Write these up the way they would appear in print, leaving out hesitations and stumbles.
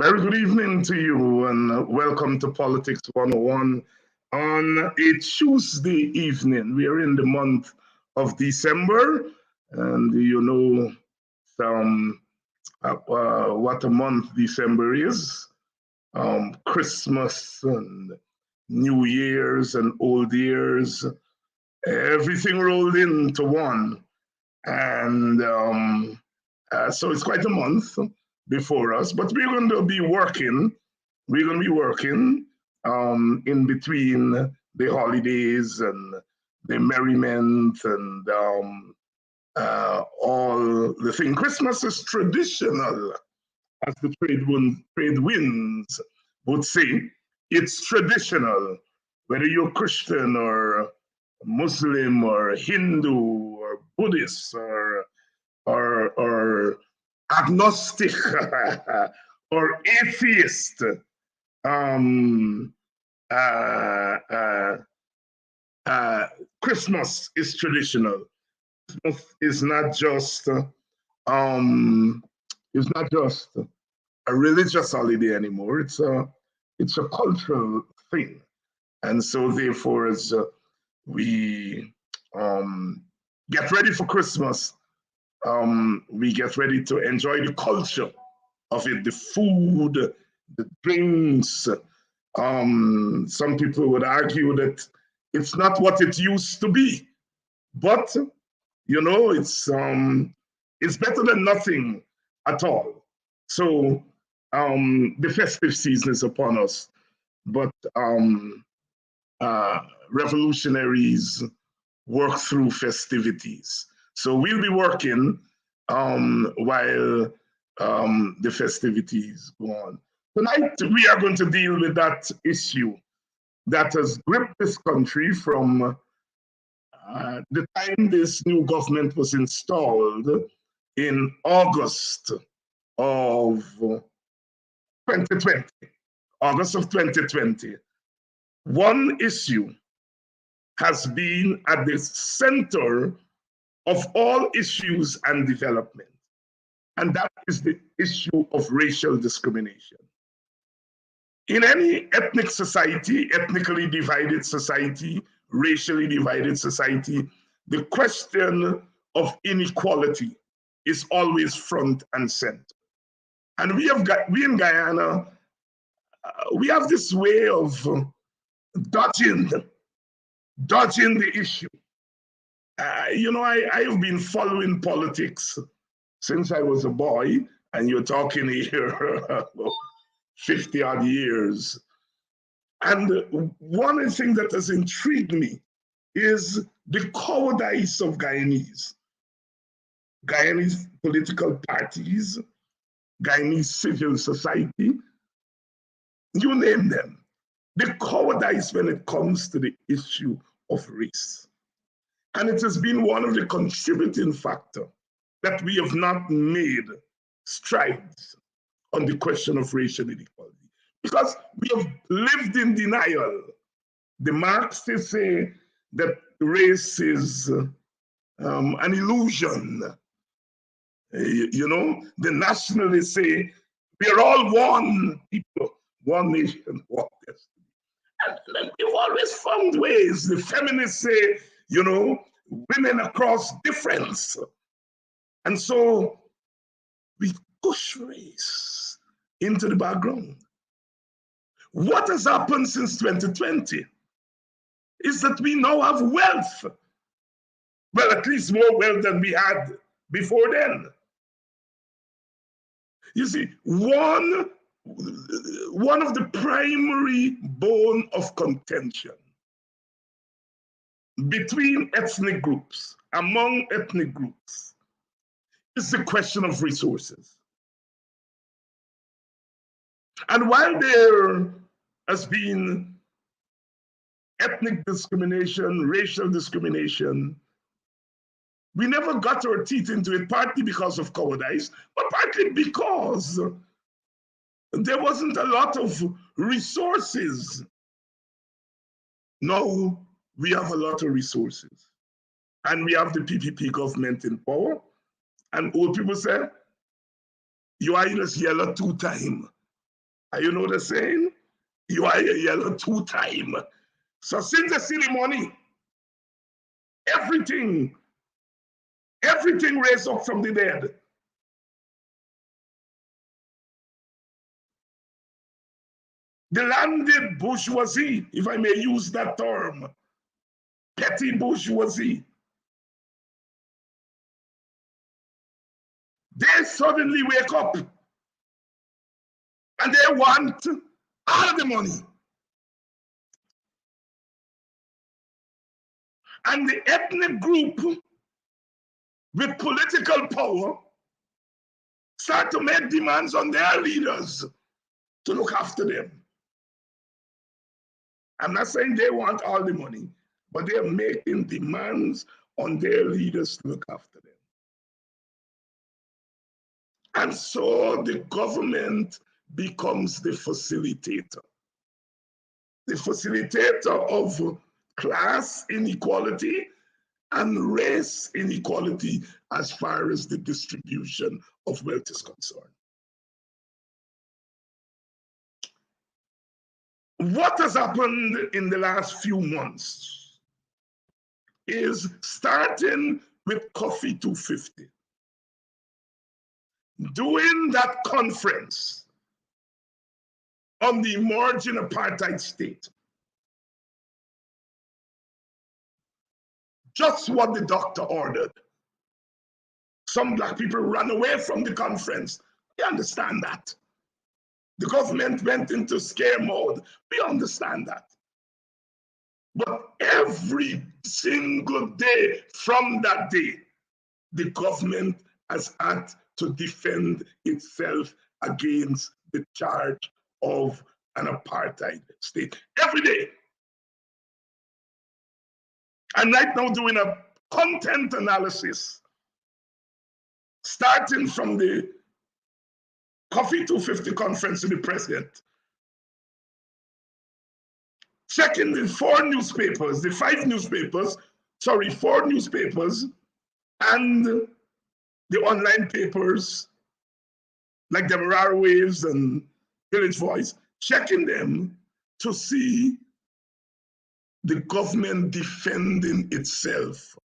Very good evening to you, and welcome to Politics 101 on a Tuesday evening. We are in the month of December, and you know some what a month December is. Christmas and New Year's and Old Year's, everything rolled into one. And so it's quite a month before us, but we're going to be working. We're going to be working in between the holidays and the merriment and all the thing. Christmas is traditional, as the trade winds would say. It's traditional, whether you're Christian or Muslim or Hindu or Buddhist or agnostic or atheist. Um, uh, uh, Christmas is traditional. Christmas is not just a religious holiday anymore. It's a cultural thing, and so therefore, as we get ready for Christmas, we get ready to enjoy the culture of it, the food, the drinks. Some people would argue that it's not what it used to be, but you know, it's better than nothing at all. So the festive season is upon us, but revolutionaries work through festivities. So we'll be working while the festivities go on. Tonight, we are going to deal with that issue that has gripped this country from the time this new government was installed in August of 2020. August of 2020. One issue has been at the center of all issues and development, and that is the issue of racial discrimination. In any ethnic society, ethnically divided society, racially divided society, the question of inequality is always front and center. And we in Guyana, we have this way of dodging the issue. You know, I have been following politics since I was a boy, and you're talking here 50 odd years. And one of the things that has intrigued me is the cowardice of Guyanese. Guyanese political parties, Guyanese civil society, you name them. The cowardice when it comes to the issue of race. And it has been one of the contributing factors that we have not made strides on the question of racial inequality, because we have lived in denial. The Marxists say that race is an illusion. You know, the nationalists say we are all one people, one nation, one destiny. And we've always found ways. The feminists say, you know, women across difference. And so we push race into the background. What has happened since 2020 is that we now have wealth. Well, at least more wealth than we had before then. You see, one of the primary bone of contention between ethnic groups, among ethnic groups, is the question of resources. And while there has been ethnic discrimination, racial discrimination, we never got our teeth into it, partly because of cowardice, but partly because there wasn't a lot of resources. Now we have a lot of resources. And we have the PPP government in power. And old people say, you are in a yellow 2 times. And you know the saying? You are a yellow two-time. So since they see the money, everything raised up from the dead. The landed bourgeoisie, if I may use that term, petty bourgeoisie, they suddenly wake up and they want all the money. And the ethnic group with political power start to make demands on their leaders to look after them. I'm not saying they want all the money, but they're making demands on their leaders to look after them. And so the government becomes the facilitator of class inequality and race inequality as far as the distribution of wealth is concerned. What has happened in the last few months is, starting with Coffee 250, doing that conference on the emerging apartheid state, just what the doctor ordered. Some Black people ran away from the conference. We understand that. The government went into scare mode. We understand that. But every single day from that day, the government has had to defend itself against the charge of an apartheid state. Every day. I'm right now doing a content analysis, starting from the Coffee 250 conference to the president, checking the four newspapers, and the online papers like Demerara Waves and Village Voice, checking them to see the government defending itself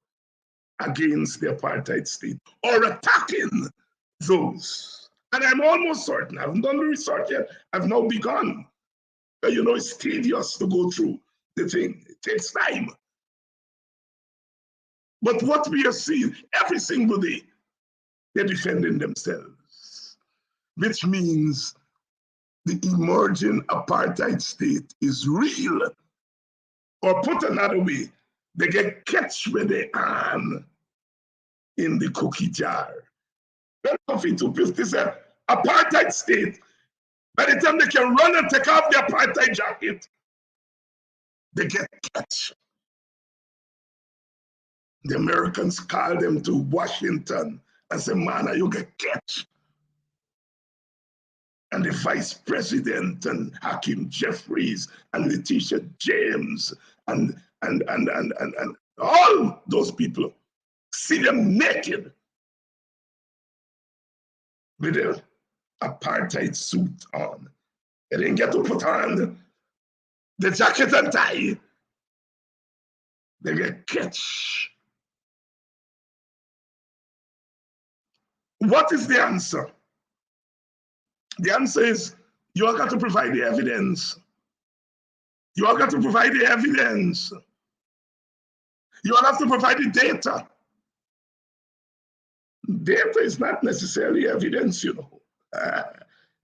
against the apartheid state or attacking those. And I'm almost certain, I haven't done the research yet, I've now begun. But you know, it's tedious to go through the thing, it takes time. But what we are seeing every single day, they're defending themselves, which means the emerging apartheid state is real. Or put another way, they get catch with their hand in the cookie jar. When Coffee 250 said, apartheid state, by the time they can run and take off the apartheid jacket, they get catch. The Americans call them to Washington and say, man, you get catch. And the vice president and Hakeem Jeffries and Letitia James and all those people, see them naked with their apartheid suit on. They didn't get to put on the jacket and tie. They get catch. What is the answer? The answer is, you all got to provide the evidence. You all got to provide the evidence. You all have to provide the data. Data is not necessarily evidence, you know.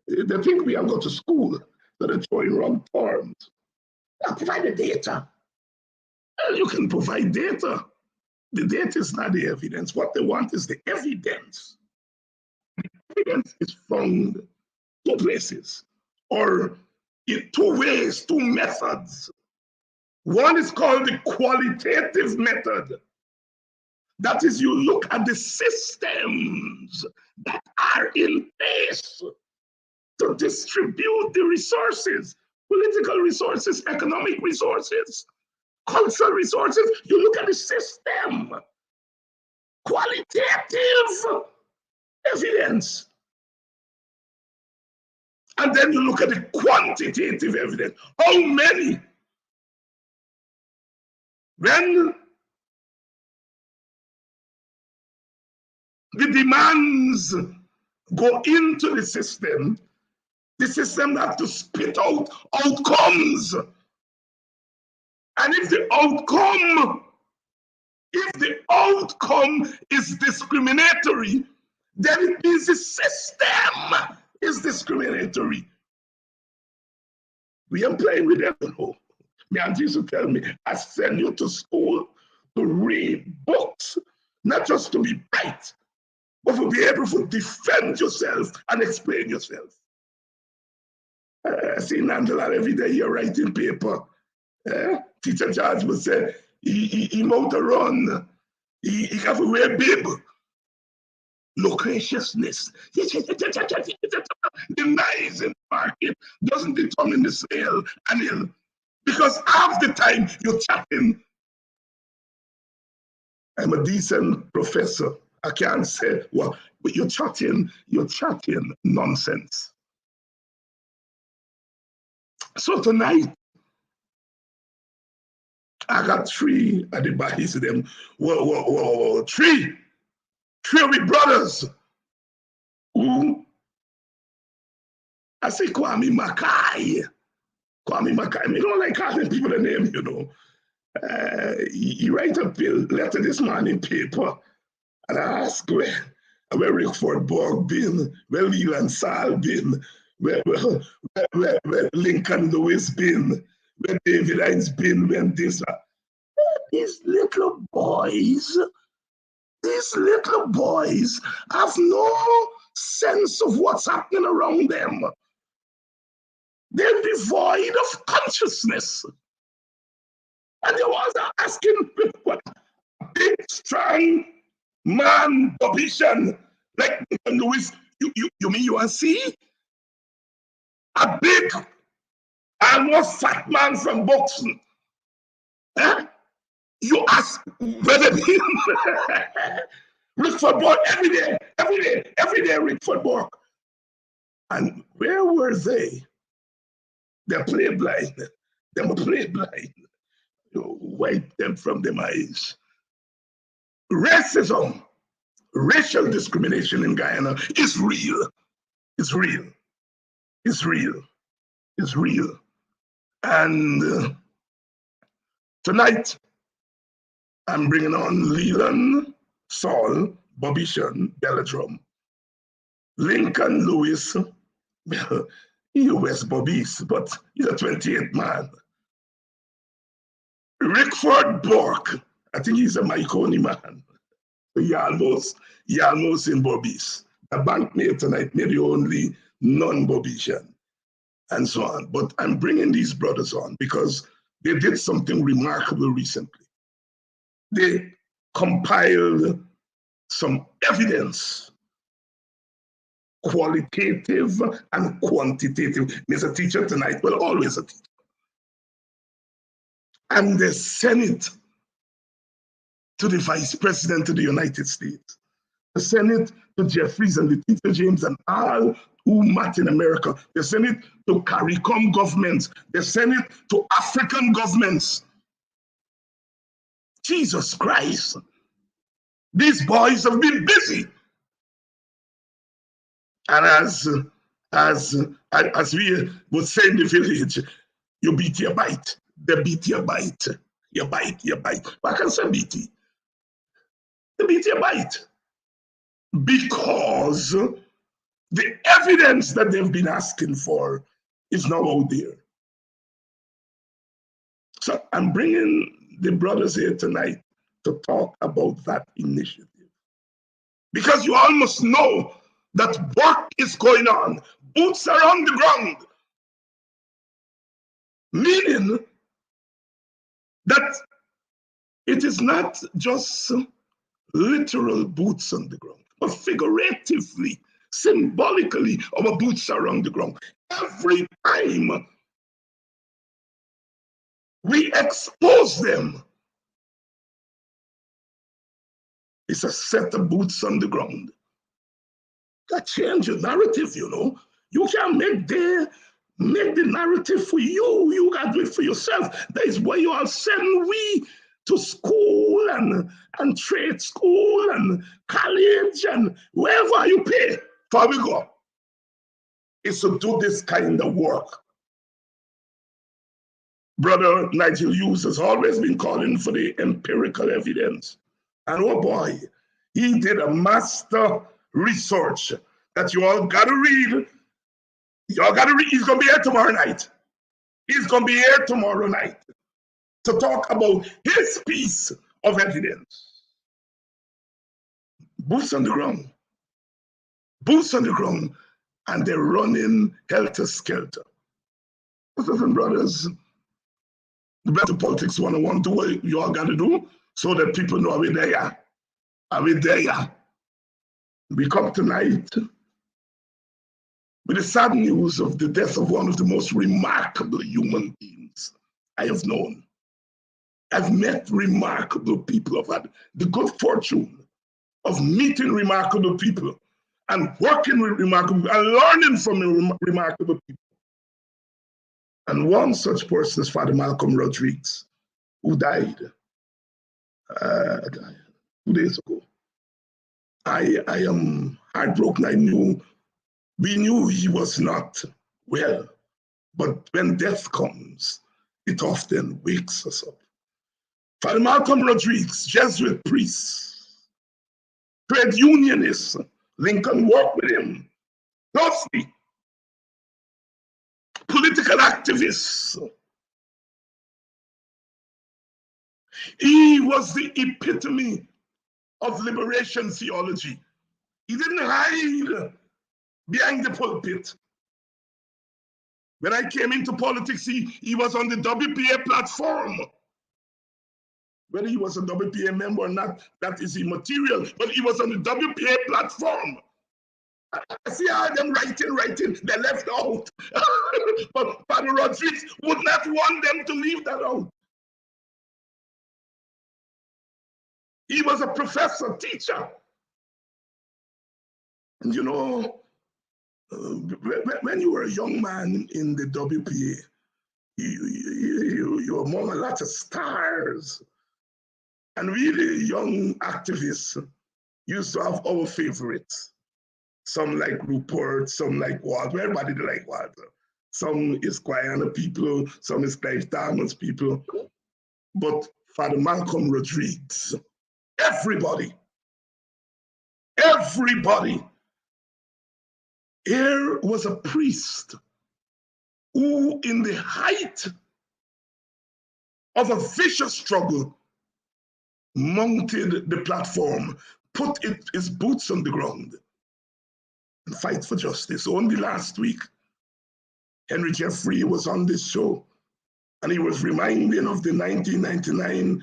They think we have got to school, so they're throwing wrong terms. Provide the data. Well, you can provide data. The data is not the evidence. What they want is the evidence. Evidence is found two places, or in two ways, two methods. One is called the qualitative method. That is, you look at the systems that are in place to distribute the resources, political resources, economic resources, cultural resources. You look at the system. Qualitative. qualitative evidence. And then you look at the quantitative evidence. How many? When the demands go into the system have to spit out outcomes. And if the outcome is discriminatory, then it means the system is discriminatory. We are playing with them. My auntie used to tell me, I send you to school to read books, not just to be bright, but to be able to defend yourself and explain yourself. I see Angela every day you're writing paper. Teacher George would say, he out to run, he have to wear bib. Loquaciousness. The nice in the market doesn't determine the sale, and because half the time you're chatting. I'm a decent professor. I can't say, well, but you're chatting nonsense. So tonight, I got three at the back. He said them, whoa, three of the brothers who, I say Kwame Mackay. I don't like calling people the name, you know. He write a letter this morning paper, and I ask where Rickford, Burke been, where Lelon, Saul been, where Lincoln Lewis been, where David Hines been, when this. These little boys have no sense of what's happening around them. They're devoid of consciousness. And they was asking what big, strong man position like Lewis. You mean you want to see a big, almost fat man from boxing? Huh? You ask whether Rickford Burke every day Rickford Burke. And where were they? They're play blind. They were play blind. You wipe them from their eyes. Racism, racial discrimination in Guyana is real. It's real. It's real. It's real. And tonight, I'm bringing on Lelon, Saul, Bobbichon, Belladrum, Lincoln Lewis, he was Bobby's, but he's a 28 man. Rickford Burke, I think he's a Myconi man. He almost in Bobby's. The bankmate tonight, maybe only non-Bobbichon, and so on. But I'm bringing these brothers on because they did something remarkable recently. They compiled some evidence, qualitative and quantitative. There's a teacher tonight, well, always a teacher. And they sent it to the Vice President of the United States. They sent it to Jeffries and the teacher James and all who met in America. They sent it to CARICOM governments. They sent it to African governments. Jesus Christ. These boys have been busy. And as we would say in the village, you beat your bite. They beat your bite. You bite. But I can say beat it. They beat your bite. Because the evidence that they've been asking for is now out there. So I'm bringing the brothers here tonight to talk about that initiative. Because you all must know that work is going on. Boots are on the ground. Meaning that it is not just literal boots on the ground, but figuratively, symbolically, our boots are on the ground. Every time we expose them, it's a set of boots on the ground. That changes the narrative, you know. You can't make the narrative for you. You got to do it for yourself. That is why you are sending we to school and trade school and college and wherever you pay for we go. Is to do this kind of work. Brother Nigel Hughes has always been calling for the empirical evidence. And oh boy, he did a master research that you all got to read. You all got to read. He's going to be here tomorrow night. He's going to be here tomorrow night to talk about his piece of evidence. Boots on the ground. Boots on the ground. And they're running helter-skelter. Sisters and brothers, the better politics 101, do what you all got to do so that people know are we there. Are we there? We come tonight with the sad news of the death of one of the most remarkable human beings I have known. I've met remarkable people. I've had the good fortune of meeting remarkable people and working with remarkable and learning from remarkable people. And one such person is Father Malcolm Rodriguez, who died 2 days ago. I am heartbroken. We knew he was not well, but when death comes, it often wakes us up. Father Malcolm Rodriguez, Jesuit priest, trade unionist, Lincoln worked with him closely. Political activist. He was the epitome of liberation theology. He didn't hide behind the pulpit. When I came into politics, he was on the WPA platform. Whether he was a WPA member or not, that is immaterial, but he was on the WPA platform. I see how them writing, they left out. But Father Rodriguez would not want them to leave that out. He was a professor, teacher. And you know, when you were a young man in the WPA, you were among a lot of stars. And really young activists used to have our favorites. Some like Rickford, some like Walter. Everybody like Walter. Some is Guyana people, some is Clive Thomas people. But Father Malcolm Rodriguez, everybody. Here was a priest who, in the height of a vicious struggle, mounted the platform, put his boots on the ground, and fight for justice. Only last week, Henry Jeffrey was on this show, and he was reminding of the 1999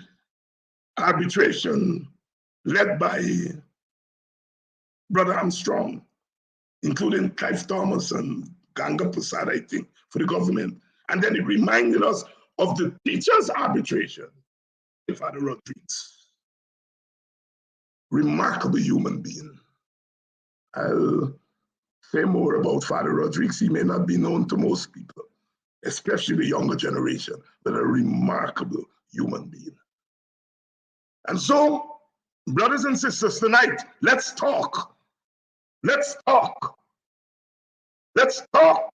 arbitration led by Brother Armstrong, including Clive Thomas and Ganga Prasad, I think, for the government. And then he reminded us of the teachers' arbitration with Father Rodriguez. Remarkable human being. I'll say more about Father Rodriguez. He may not be known to most people, especially the younger generation, but a remarkable human being. And so, brothers and sisters, tonight, let's talk. Let's talk. Let's talk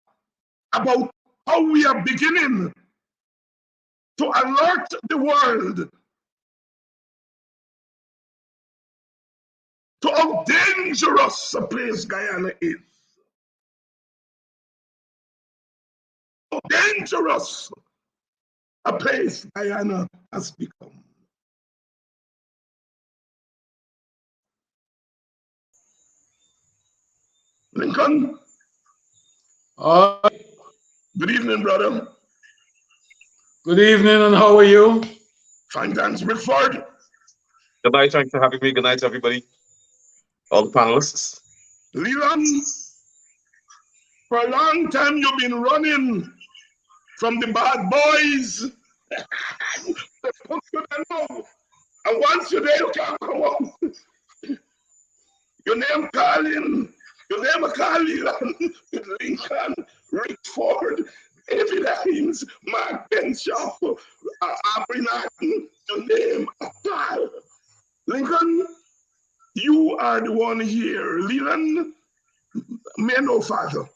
about how we are beginning to alert the world to how dangerous a place Guyana is. How dangerous a place Guyana has become. Lincoln. Good evening, brother. Good evening, and how are you? Fine, thanks, Rickford. Good night, thanks for having me. Good night, everybody. All the panelists. Lelon, for a long time you've been running from the bad boys. And once you're there, you can't come out. Your name calling, You never call Lelon with Lincoln, Rickford, David Himes, Mark Benshaw, Aubrey Norton, to name a pal. Lincoln, you are the one here. Lelon may no father.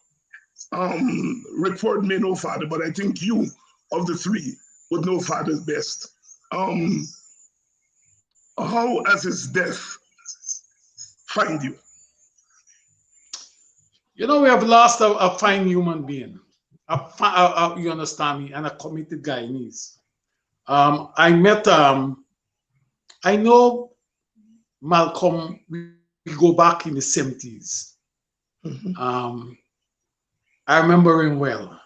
Rickford may no father, but I think you of the three would know father's best. How has his death find you? You know, we have lost a fine human being. You understand me, and a committed Guyanese. I met, I know Malcolm, we go back in the 70s. I remember him well.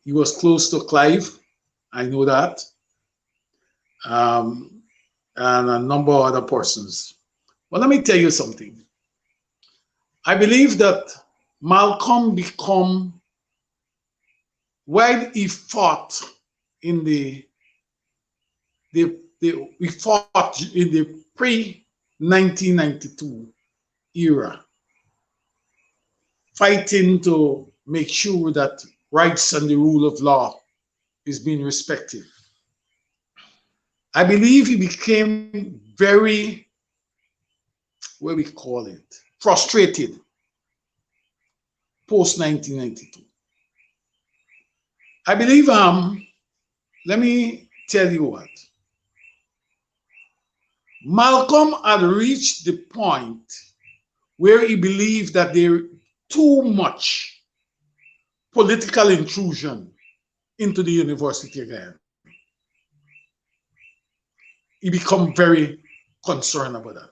He was close to Clive, I know that, and a number of other persons. But let me tell you something. I believe that Malcolm become, while he fought in we fought in the pre-1992 era, fighting to make sure that rights and the rule of law is being respected. I believe he became very, what we call it, frustrated post-1992. I believe, let me tell you what, Malcolm had reached the point where he believed that there too much political intrusion into the University of Guyana. He become very concerned about that.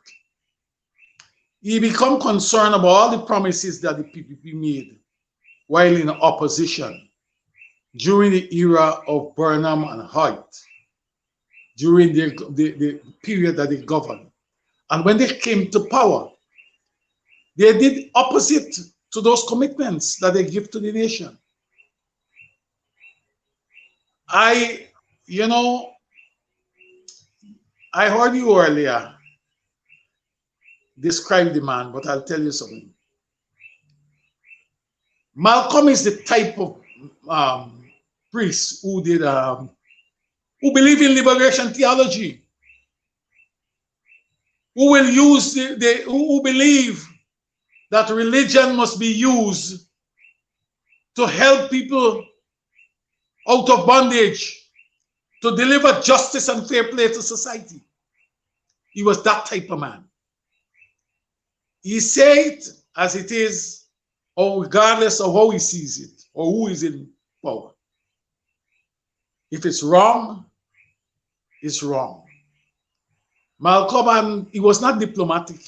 He become concerned about all the promises that the PPP made while in opposition during the era of Burnham and Hoyt, during the period that they governed. And when they came to power, they did opposite to those commitments that they give to the nation. I heard you earlier describe the man, but I'll tell you something. Malcolm is the type of priest who believe in liberation theology, who will use who believe that religion must be used to help people out of bondage, to deliver justice and fair play to society. He was that type of man. He said it as it is, or regardless of how he sees it or who is in power. If it's wrong, it's wrong. Malcolm, he was not diplomatic,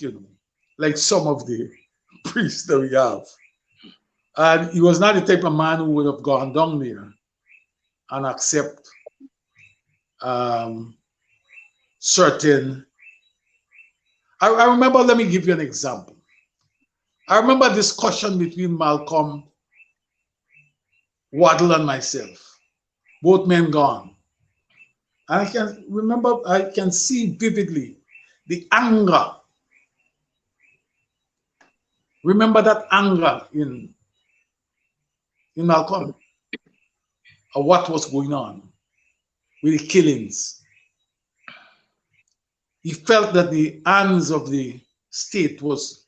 like some of the priests that we have. And he was not the type of man who would have gone down there and accept certain. I remember, let me give you an example. I remember a discussion between Malcolm, Waddle, and myself, both men gone. And I can see vividly the anger. Remember that anger in Malcolm, of what was going on with the killings. He felt that the hands of the state was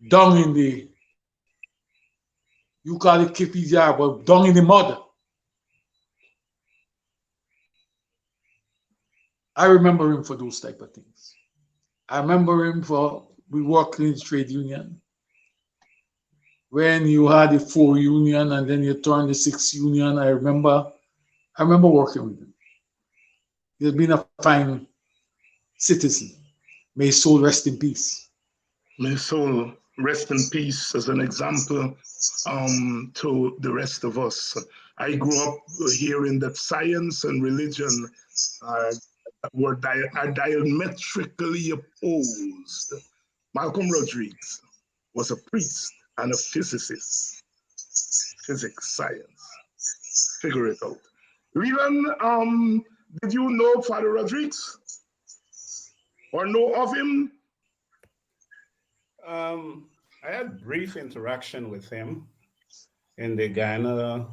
down in the, you call it KPDR, but down in the mud. I remember him for those type of things. I remember him for, we worked in the trade union. When you had the 4 union and then you turned the 6 union, I remember working with him. He's been a fine citizen. May his soul rest in peace. May his soul rest in peace as an example to the rest of us. I grew up hearing that science and religion are diametrically opposed. Malcolm Rodriguez was a priest and a physicist. Physics, science, figure it out. Lelon, did you know Father Rodriguez or know of him? I had brief interaction with him in the Guyana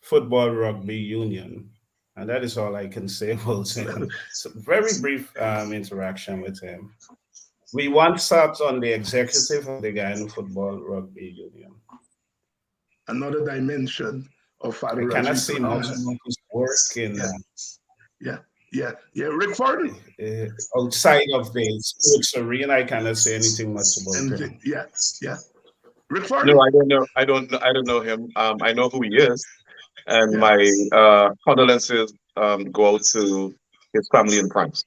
Football Rugby Union, and that is all I can say about him. So very brief interaction with him. We once sat on the executive of the Guyana Football Rugby Union. Another dimension of I Father cannot Rajito. say much about his work in Yeah, yeah, yeah. Rickford, outside of the sports arena. I cannot say anything much about and him. yeah, yeah. No, Rickford, I don't know. I don't know him. I know who he is, and yeah. my condolences go out to his family in France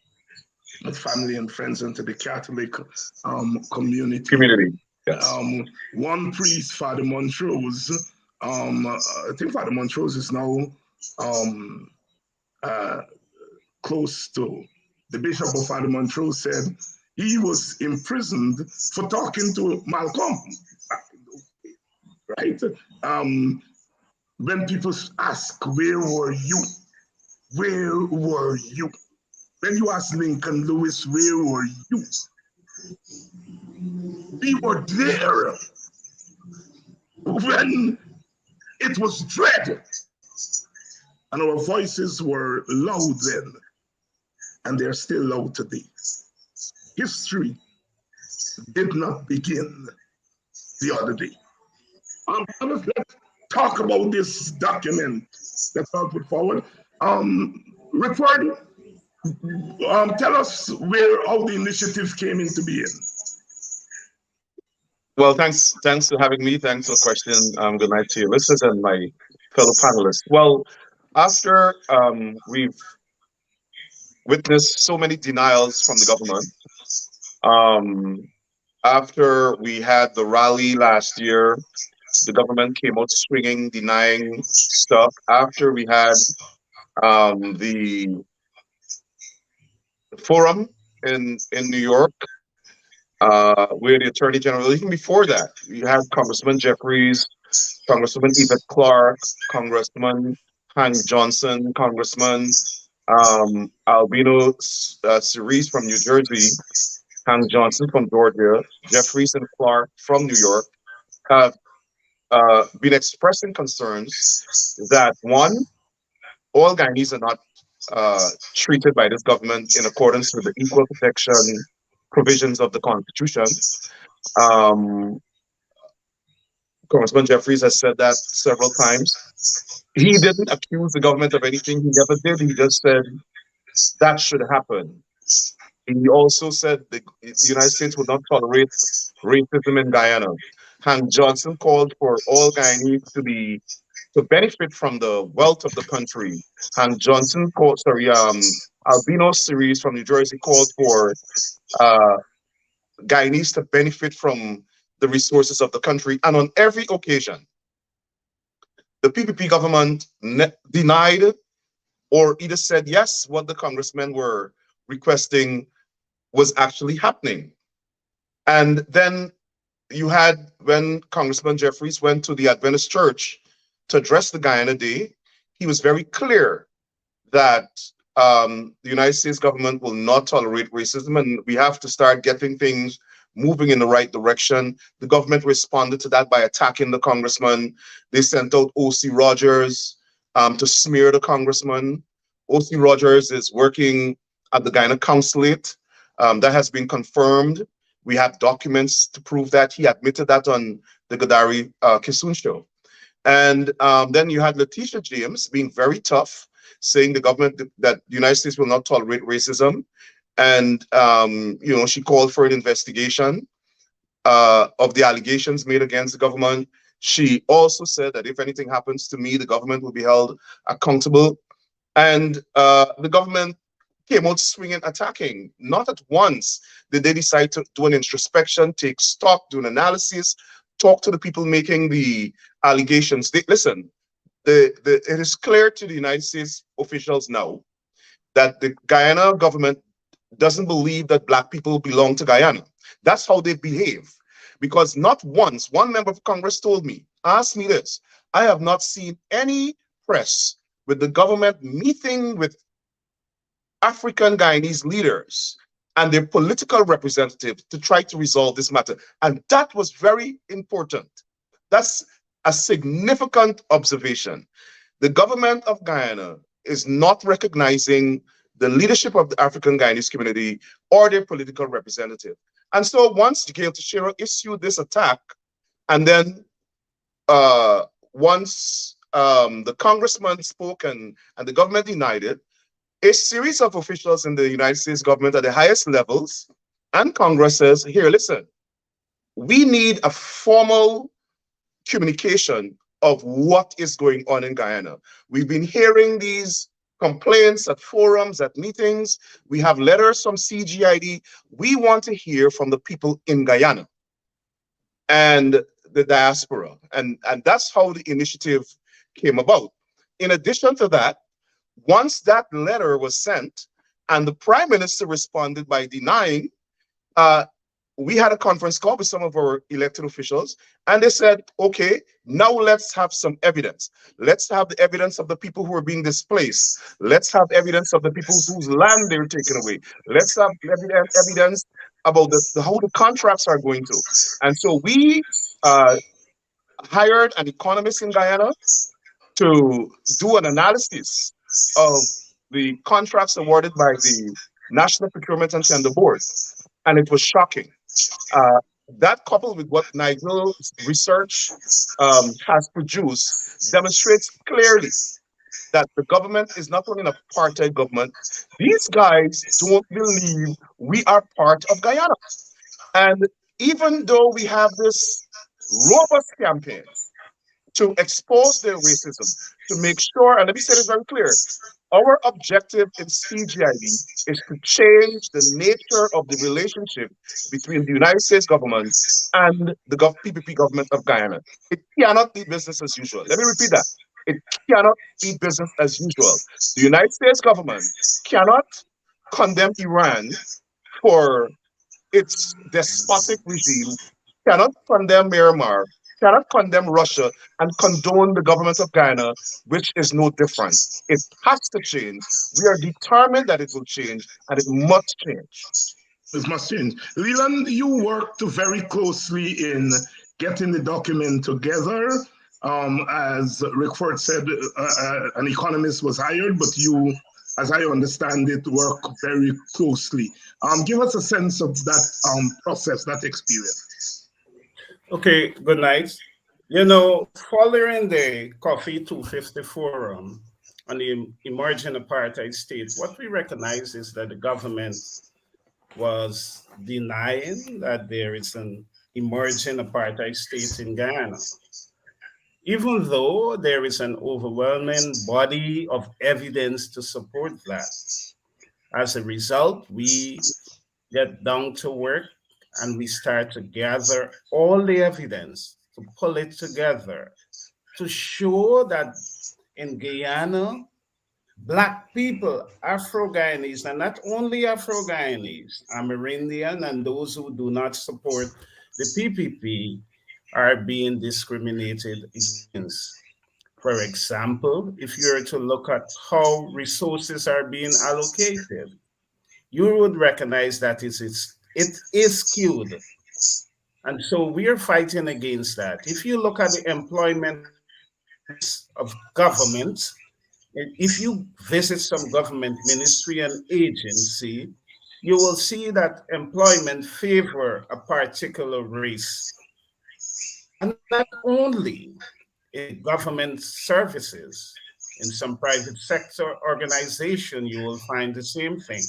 With family and friends into the Catholic community. community. Yes. One priest, Father Montrose, I think Father Montrose is now um, uh, close to the Bishop of Father Montrose said he was imprisoned for talking to Malcolm, right? Um, when people ask, where were you? Where were you? When you ask Lincoln Lewis, where were you? We were there when it was dread, and our voices were loud then, and they're still loud today. History did not begin the other day. Let's talk about this document that's been put forward. Rickford, tell us where all the initiatives came into being. Well, thanks for having me. Thanks for the question. Good night to your listeners and my fellow panelists. Well, after we've witnessed so many denials from the government, um, after we had the rally last year, the government came out swinging, denying stuff. After we had the forum in New York, where the Attorney General, even before that, you had Congressman Jeffries, Congressman Yvette Clark, Congressman Hank Johnson, Congressman Albino Cerise from New Jersey, Hank Johnson from Georgia, Jeffries and Clark from New York have been expressing concerns that one, all Guyanese are not treated by this government in accordance with the equal protection provisions of the Constitution. Um, Congressman Jeffries has said that several times. He didn't accuse the government of anything he never did. He just said that should happen. He also said the United States would not tolerate racism in Guyana. Hank Johnson called for all Guyanese to benefit from the wealth of the country. Hank Johnson called, sorry, Albino Series from New Jersey called for uh, Guyanese to benefit from the resources of the country. And on every occasion, the PPP government denied or either said yes, what the congressmen were requesting was actually happening. And then you had, when Congressman Jeffries went to the Adventist Church to address the Guyana Day, he was very clear that the United States government will not tolerate racism, and we have to start getting things moving in the right direction. The government responded to that by attacking the congressman. They sent out O.C. Rogers to smear the congressman. O.C. Rogers is working at the Guyana consulate. That has been confirmed. We have documents to prove that. He admitted that on the Gadari Kisun show. And then you had Letitia James being very tough, saying the government, that the United States will not tolerate racism. And, she called for an investigation of the allegations made against the government. She also said that if anything happens to me, the government will be held accountable. And the government came out swinging, attacking. Not at once did they decide to do an introspection, take stock, do an analysis, talk to the people making the allegations. Listen, it is clear to the United States officials now that the Guyana government doesn't believe that Black people belong to Guyana. That's how they behave. Because not once, one member of Congress told me, asked me this, I have not seen any press with the government meeting with African Guyanese leaders and their political representatives to try to resolve this matter. And that was very important. That's a significant observation. The government of Guyana is not recognizing the leadership of the African Guyanese community or their political representative. And so once Gail Teixeira issued this attack, and then once the congressman spoke and the government denied it, a series of officials in the United States government at the highest levels and Congress says, here, listen, we need a formal communication of what is going on in Guyana. We've been hearing these complaints at forums, at meetings. We have letters from CGID. We want to hear from the people in Guyana and the diaspora. And that's how the initiative came about. In addition to that, once that letter was sent and the Prime Minister responded by denying, we had a conference call with some of our elected officials, and they said, okay, now let's have some evidence. Let's have the evidence of the people who are being displaced. Let's have evidence of the people whose land they were taken away. Let's have evidence about how the contracts are going to. And so we hired an economist in Guyana to do an analysis of the contracts awarded by the National Procurement and Tender Board. And it was shocking. That coupled with what Nigel's research has produced demonstrates clearly that the government is not only an apartheid government, these guys don't believe we are part of Guyana. And even though we have this robust campaign to expose their racism, to make sure, and let me say this very clear, our objective in CGID is to change the nature of the relationship between the United States government and the PPP government of Guyana. It cannot be business as usual. Let me repeat that. It cannot be business as usual. The United States government cannot condemn Iran for its despotic regime, cannot condemn Myanmar, cannot condemn Russia, and condone the government of Guyana, which is no different. It has to change. We are determined that it will change, and it must change. It must change. Lelon, you worked very closely in getting the document together. As Rickford said, an economist was hired, but you, as I understand it, work very closely. Give us a sense of that process, that experience. Okay, good night. You know, following the Coffee 250 Forum on the emerging apartheid state, what we recognize is that the government was denying that there is an emerging apartheid state in Guyana, even though there is an overwhelming body of evidence to support that. As a result, we get down to work and we start to gather all the evidence, to pull it together, to show that in Guyana, Black people, Afro-Guyanese, and not only Afro-Guyanese, Amerindian and those who do not support the PPP are being discriminated against. For example, if you were to look at how resources are being allocated, you would recognize that it is skewed. And so we are fighting against that. If you look at the employment of government, if you visit some government ministry and agency, you will see that employment favor a particular race. And not only in government services, in some private sector organization, you will find the same thing.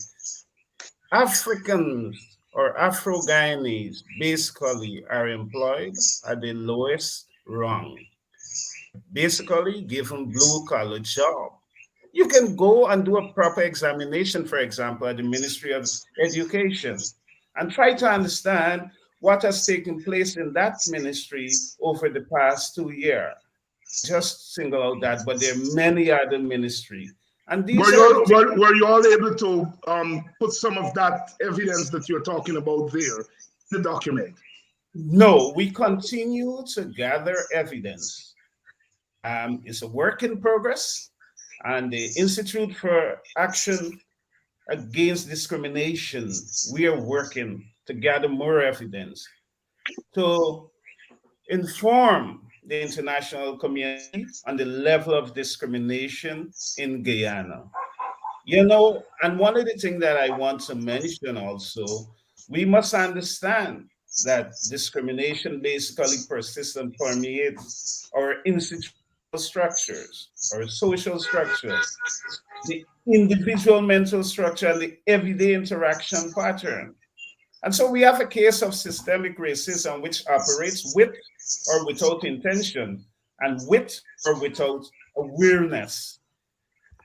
Africans or Afro-Guyanese basically are employed at the lowest rung, basically given blue-collar job. You can go and do a proper examination, for example, at the Ministry of Education and try to understand what has taken place in that ministry over the past 2 years. Just single out that, but there are many other ministries. And these were you all able to put some of that evidence that you're talking about there in the document? No, we continue to gather evidence. It's a work in progress, and the Institute for Action against discrimination, we are working to gather more evidence to inform the international community on the level of discrimination in Guyana. You know, and one of the things that I want to mention also, we must understand that discrimination basically persists and permeates our institutional structures, our social structure, the individual mental structure, and the everyday interaction pattern. And so we have a case of systemic racism which operates with or without intention and with or without awareness.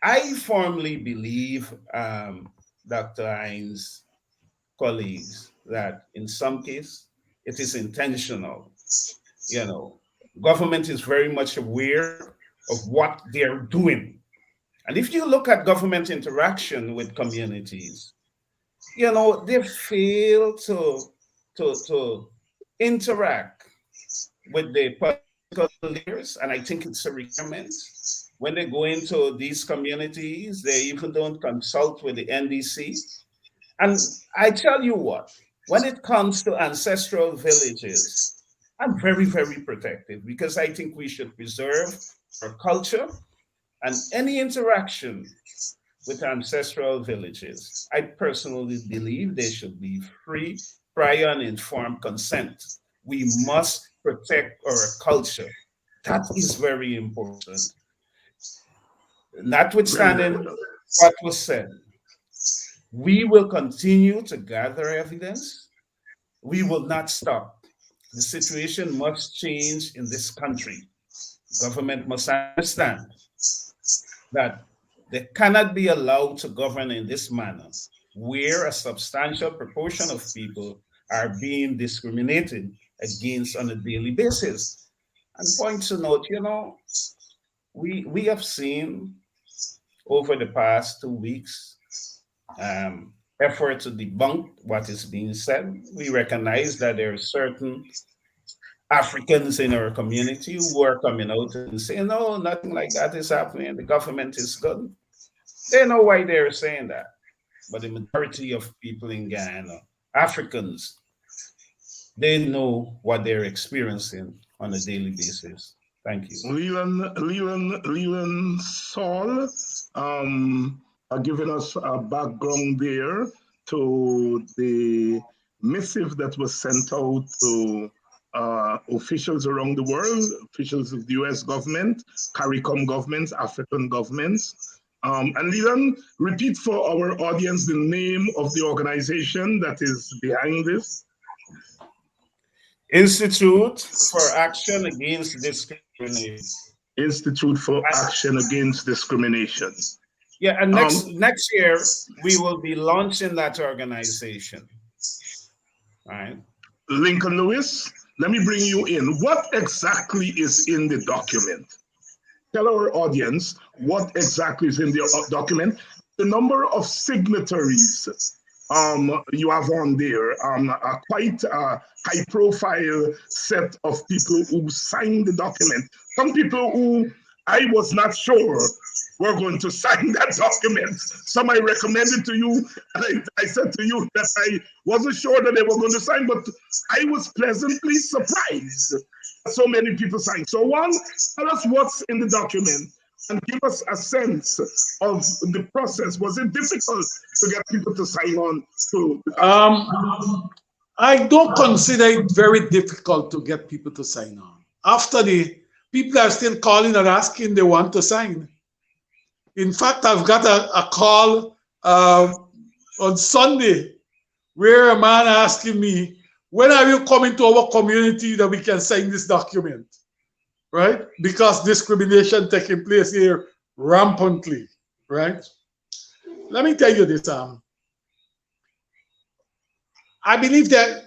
I firmly believe, Dr. Hines, colleagues, that in some case it is intentional. You know, government is very much aware of what they're doing. And if you look at government interaction with communities, you know, they fail to interact with the political leaders, and I think it's a requirement. When they go into these communities, they even don't consult with the NDC. And I tell you what, when it comes to ancestral villages, I'm very, very protective because I think we should preserve our culture and any interaction with ancestral villages. I personally believe they should be free, prior, and informed consent. We must protect our culture. That is very important. Notwithstanding what was said, we will continue to gather evidence. We will not stop. The situation must change in this country. Government must understand that they cannot be allowed to govern in this manner, where a substantial proportion of people are being discriminated against on a daily basis. And point to note, you know, we have seen over the past 2 weeks effort to debunk what is being said. We recognize that there are certain Africans in our community who are coming out and saying, no, nothing like that is happening. The government is good. They know why they're saying that. But the majority of people in Guyana, Africans, they know what they're experiencing on a daily basis. Thank you. Lelon, Saul, are giving us a background there to the missive that was sent out to officials around the world, officials of the US government, CARICOM governments, African governments. And Lelon, repeat for our audience the name of the organization that is behind this. Institute for Action Against Discrimination. Institute for Action Against Discrimination. Yeah, and next year we will be launching that organization. Right. Lincoln Lewis, let me bring you in. What exactly is in the document? Tell our audience what exactly is in the document. The number of signatories you have on there, a quite high-profile set of people who signed the document. Some people who I was not sure were going to sign that document. Some I recommended to you, and I said to you that I wasn't sure that they were going to sign, but I was pleasantly surprised that so many people signed. So one, tell us what's in the document and give us a sense of the process. Was it difficult to get people to sign on to the document? I don't consider it very difficult to get people to sign on. After the people are still calling and asking they want to sign. In fact, I've got a call on Sunday where a man asking me, when are you coming to our community that we can sign this document? Right? Because discrimination taking place here rampantly, right? Let me tell you this. I believe the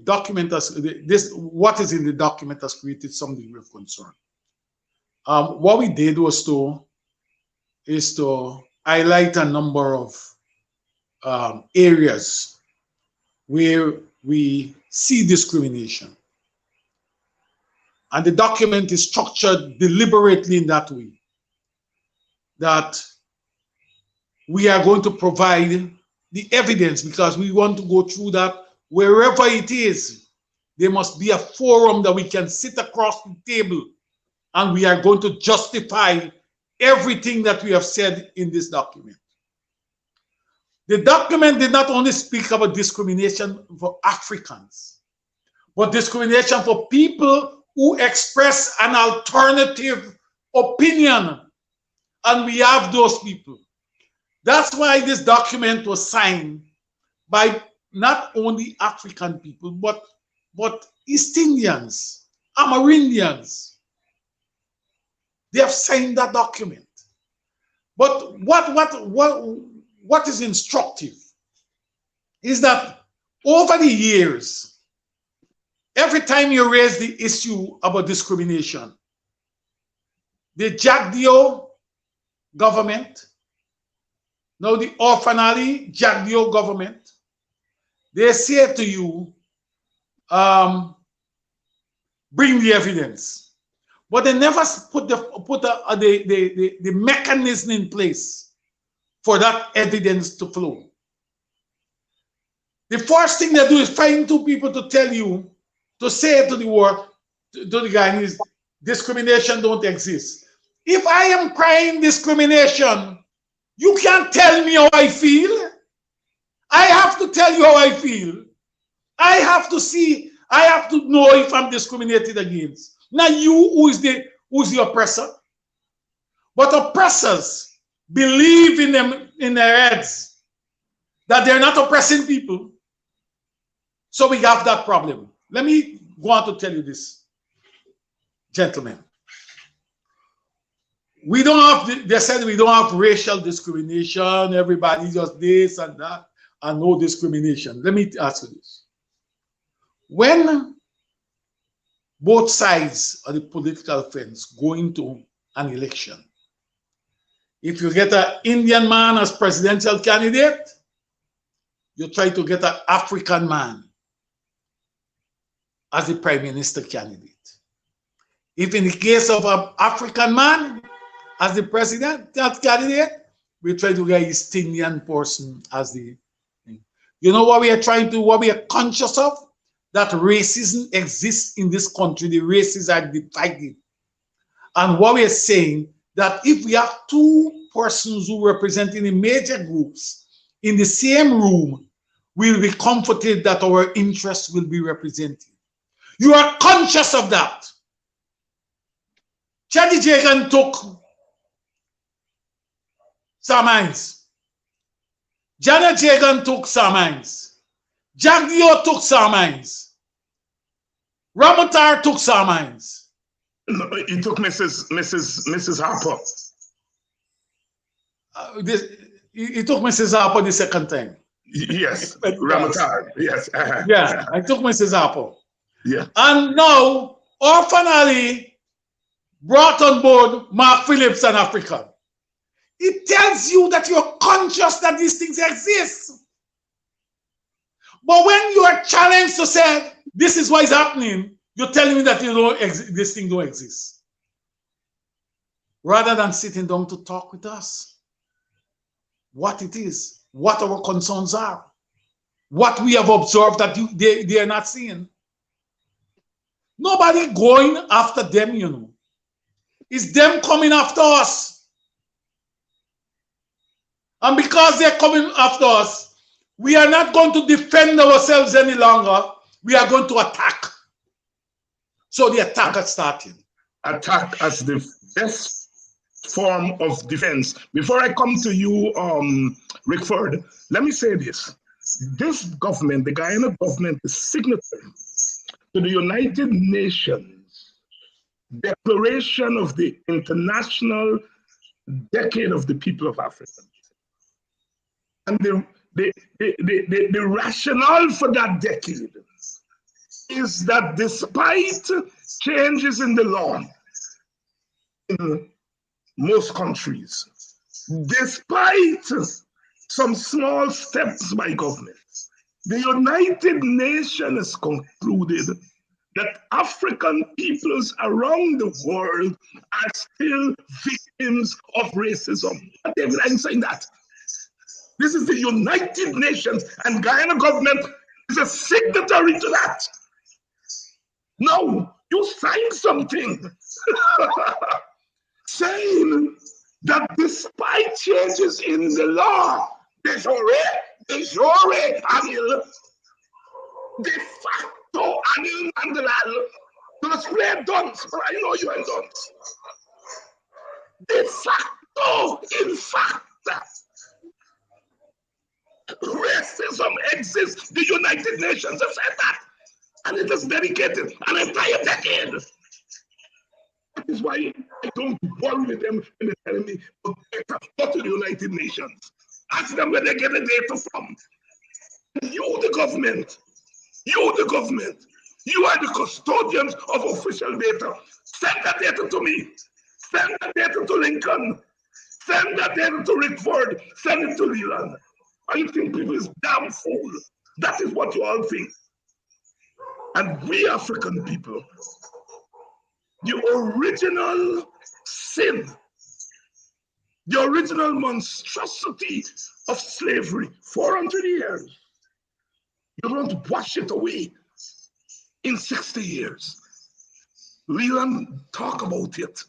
document what is in the document has created some degree of concern. What we did was to highlight a number of areas where we see discrimination. And the document is structured deliberately in that way, that we are going to provide the evidence, because we want to go through that wherever it is. There must be a forum that we can sit across the table, and we are going to justify everything that we have said in this document. The document did not only speak about discrimination for Africans, but discrimination for people who express an alternative opinion. And we have those people. That's why this document was signed by not only African people, but East Indians, Amerindians. They have signed that document. But what is instructive is that over the years, every time you raise the issue about discrimination, the Jagdeo government, now the Orphanali Jagdeo government, they say to you, bring the evidence. But they never put the mechanism in place for that evidence to flow. The first thing they do is find two people to tell you, to say to the world, to the Guyanese, discrimination don't exist. If I am crying discrimination, you can't tell me how I feel. I have to tell you how I feel. I have to know if I'm discriminated against. Not you who's the oppressor. But oppressors believe in their heads that they're not oppressing people. So we have that problem. Let me go on to tell you this, gentlemen. They said we don't have racial discrimination, everybody just this and that, and no discrimination. Let me ask you this. When both sides of the political fence go into an election, if you get an Indian man as presidential candidate, you try to get an African man as the prime minister candidate. If in the case of an African man as the president candidate, we try to get an East Indian person as the thing. You know what we are trying to, what we are conscious of? That racism exists in this country. The races are divided. And what we are saying, that if we have two persons who represent the major groups in the same room, we'll be comforted that our interests will be represented. You are conscious of that. Chadi Jagan took Samines. Janet Jagan took Samines. Jagdeo took Samines. Ramatar took Samines. No, he took Mrs. Harper. He took Mrs. Harper the second time. Yes, Ramatar. Yes. Yeah, I took Mrs. Harper. Yeah. And now, Orphanali brought on board Mark Phillips, an African. It tells you that you're conscious that these things exist. But when you are challenged to say, this is what is happening, you're telling me that this thing don't exist. Rather than sitting down to talk with us, what it is, what our concerns are, what we have observed that they are not seeing. Nobody going after them, you know. It's them coming after us. And because they're coming after us, we are not going to defend ourselves any longer. We are going to attack. So the attack has started. Attack as the best form of defense. Before I come to you, Rickford, let me say this. This government, the Guyana government, is signatory to the United Nations Declaration of the International Decade of the People of Africa. And the rationale for that decade is that despite changes in the law in most countries, despite some small steps by government, the United Nations has concluded that African peoples around the world are still victims of racism. They've been saying that. This is the United Nations, and Guyana government is a signatory to that. No, you signed something saying that despite changes in the law, de jure, Anil, de facto, Anil Mandalal, those play dunce, but I know you ain't dunce. De facto, in fact, racism exists. The United Nations have said that. And it has dedicated an entire decade. That is why I don't worry with them when they tell me, but go to the United Nations. Ask them where they get the data from. You, the government, you are the custodians of official data. Send that data to me. Send that data to Lincoln. Send that data to Rickford. Send it to Lelon. And you think people is damn fool. That is what you all think. And we African people, the original sin, the original monstrosity of slavery, 400 years, you don't wash it away in 60 years. Lelon talk about it.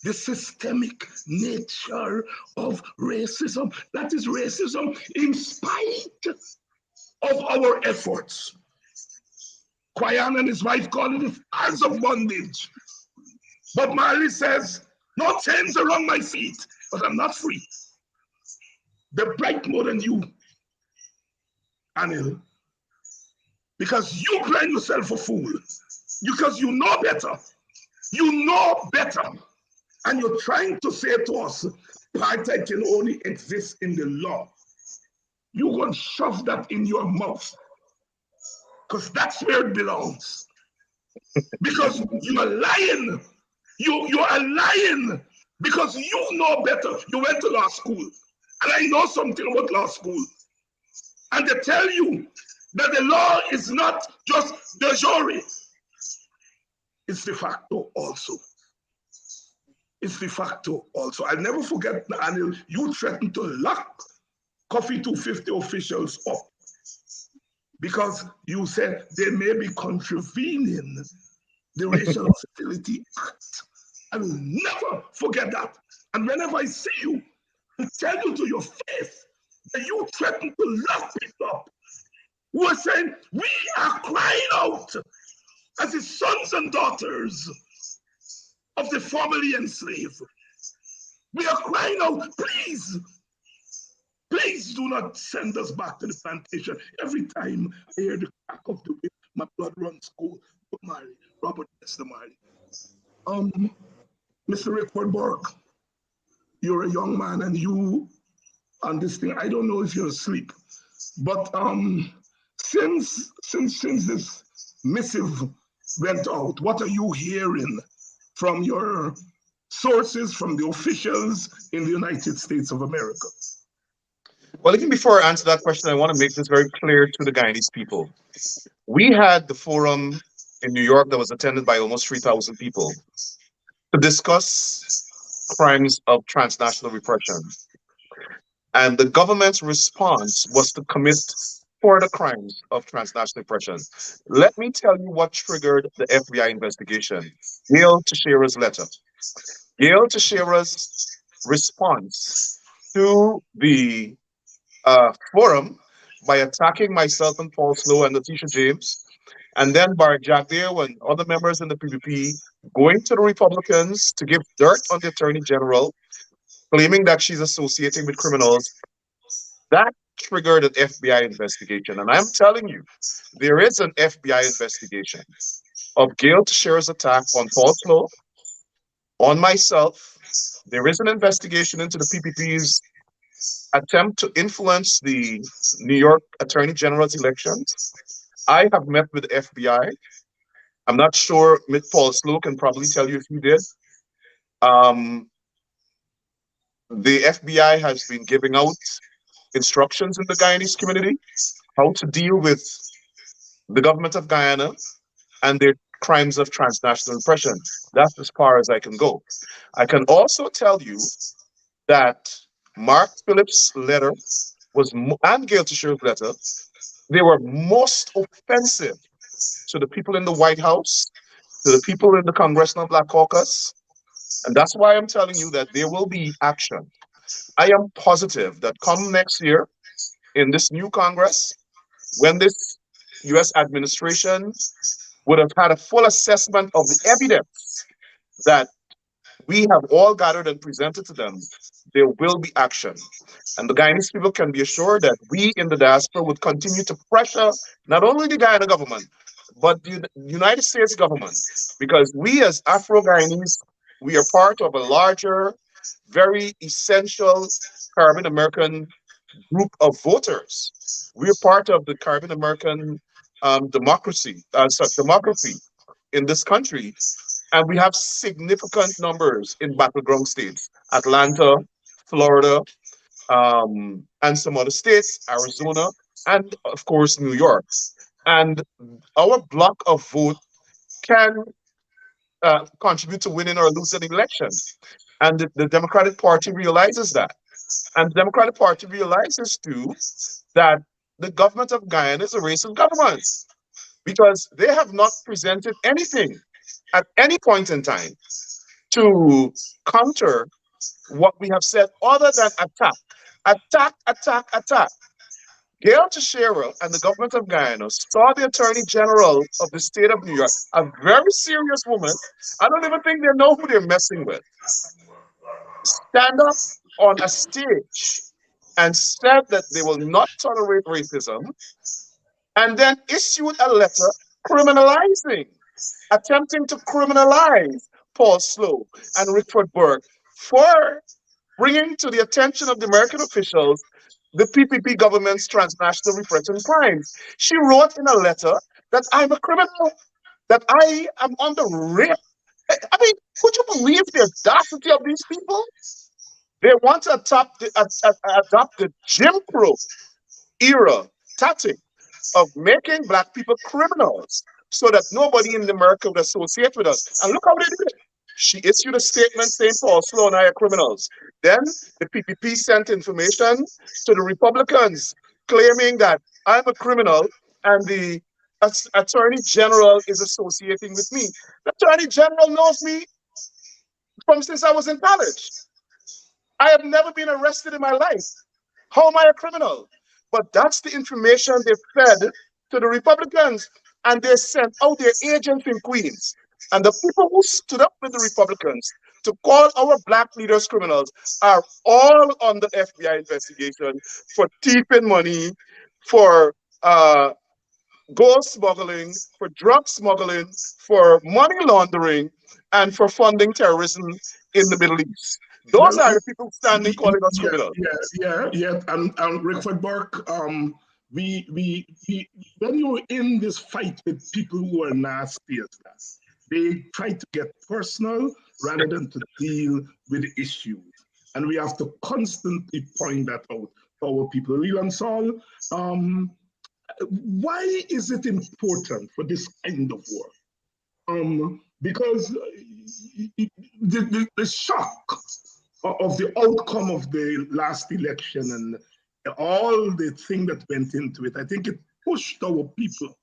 The systemic nature of racism. That is racism in spite of our efforts. Guyana and his wife call it the stars of bondage. But Marley says, no chains around my feet, but I'm not free. They're bright more than you, Anil. Because you blame yourself a fool. Because you know better. You know better. And you're trying to say to us, apartheid can only exist in the law. You're going to shove that in your mouth. Because that's where it belongs. Because you are lying. You are lying. Because you know better. You went to law school. And I know something about law school. And they tell you that the law is not just de jure. It's de facto also. It's de facto also. I'll never forget, Anil, you threatened to lock Coffee 250 officials up because you said they may be contravening the Racial Hostility Act. I will never forget that. And whenever I see you, I tell you to your face that you threatened to lock people up. We are saying, we are crying out as the sons and daughters of the formerly enslaved. We are crying out, please, please do not send us back to the plantation. Every time I hear the crack of the whip, my blood runs cold. Robert Esther Marley. Mr. Rickford Burke, you're a young man and you on this thing, I don't know if you're asleep, but since this missive went out, what are you hearing from your sources, from the officials in the United States of America? Well, even before I answer that question, I want to make this very clear to the Guyanese people. We had the forum in New York that was attended by almost 3,000 people to discuss crimes of transnational repression. And the government's response was to commit further crimes of transnational repression. Let me tell you what triggered the FBI investigation. Gail Teixeira's letter. Gail Teixeira's response to the forum by attacking myself and Paul Slow and Letitia James, and then Bart Jagdeo and other members in the PPP going to the Republicans to give dirt on the Attorney General, claiming that she's associating with criminals. That triggered an FBI investigation. And I'm telling you, there is an FBI investigation of Gail Teixeira's attack on Paul Slow, on myself. There is an investigation into the PPP's attempt to influence the New York Attorney General's elections. I have met with the FBI. I'm not sure Paul Slow can probably tell you if he did. The FBI has been giving out instructions in the Guyanese community how to deal with the government of Guyana and their crimes of transnational repression. That's as far as I can go. I can also tell you that Mark Phillips' letter and Gail Teixeira's letter, they were most offensive to the people in the White House, to the people in the Congressional Black Caucus. And that's why I'm telling you that there will be action. I am positive that come next year in this new Congress, when this US administration would have had a full assessment of the evidence that we have all gathered and presented to them, there will be action. And the Guyanese people can be assured that we in the diaspora would continue to pressure not only the Guyana government, but the United States government, because we as Afro-Guyanese, we are part of a larger, very essential Caribbean American group of voters. We're part of the Caribbean American demography in this country, and we have significant numbers in battleground states: Atlanta, Florida, and some other states, Arizona, and of course New York. And our block of vote can contribute to winning or losing an election. And the Democratic Party realizes that. And the Democratic Party realizes too that the government of Guyana is a racist government, because they have not presented anything at any point in time to counter what we have said other than attack. Attack, attack, attack. Gail Teixeira and the government of Guyana saw the Attorney General of the state of New York, a very serious woman. I don't even think they know who they're messing with, stand up on a stage and said that they will not tolerate racism, and then issued a letter criminalizing, attempting to criminalize Paul Slow and Rickford Burke for bringing to the attention of the American officials the PPP government's transnational repression crimes. She wrote in a letter that I'm a criminal, that I am under rape. I mean, could you believe the audacity of these people? They want to adopt the Jim Crow era tactic of making Black people criminals so that nobody in America would associate with us. And look how they did it. She issued a statement saying Paul Slow and I are criminals. Then the PPP sent information to the Republicans claiming that I'm a criminal and the Attorney General is associating with me. The Attorney General knows me from since I was in college. I have never been arrested in my life. How am I a criminal? But that's the information they fed to the Republicans, and they sent out their agents in Queens. And the people who stood up with the Republicans to call our Black leaders criminals are all under FBI investigation for thieving money, for gold smuggling, for drug smuggling, for money laundering, and for funding terrorism in the Middle East. Those Well, are the people standing calling us criminals. yeah. And Rickford Burke, when you're in this fight with people who are nasty as that, they try to get personal rather than to deal with the issues. And we have to constantly point that out to our people. Lelon, Saul, why is it important for this kind of work? Because the shock of the outcome of the last election and all the thing that went into it, I think it pushed our people,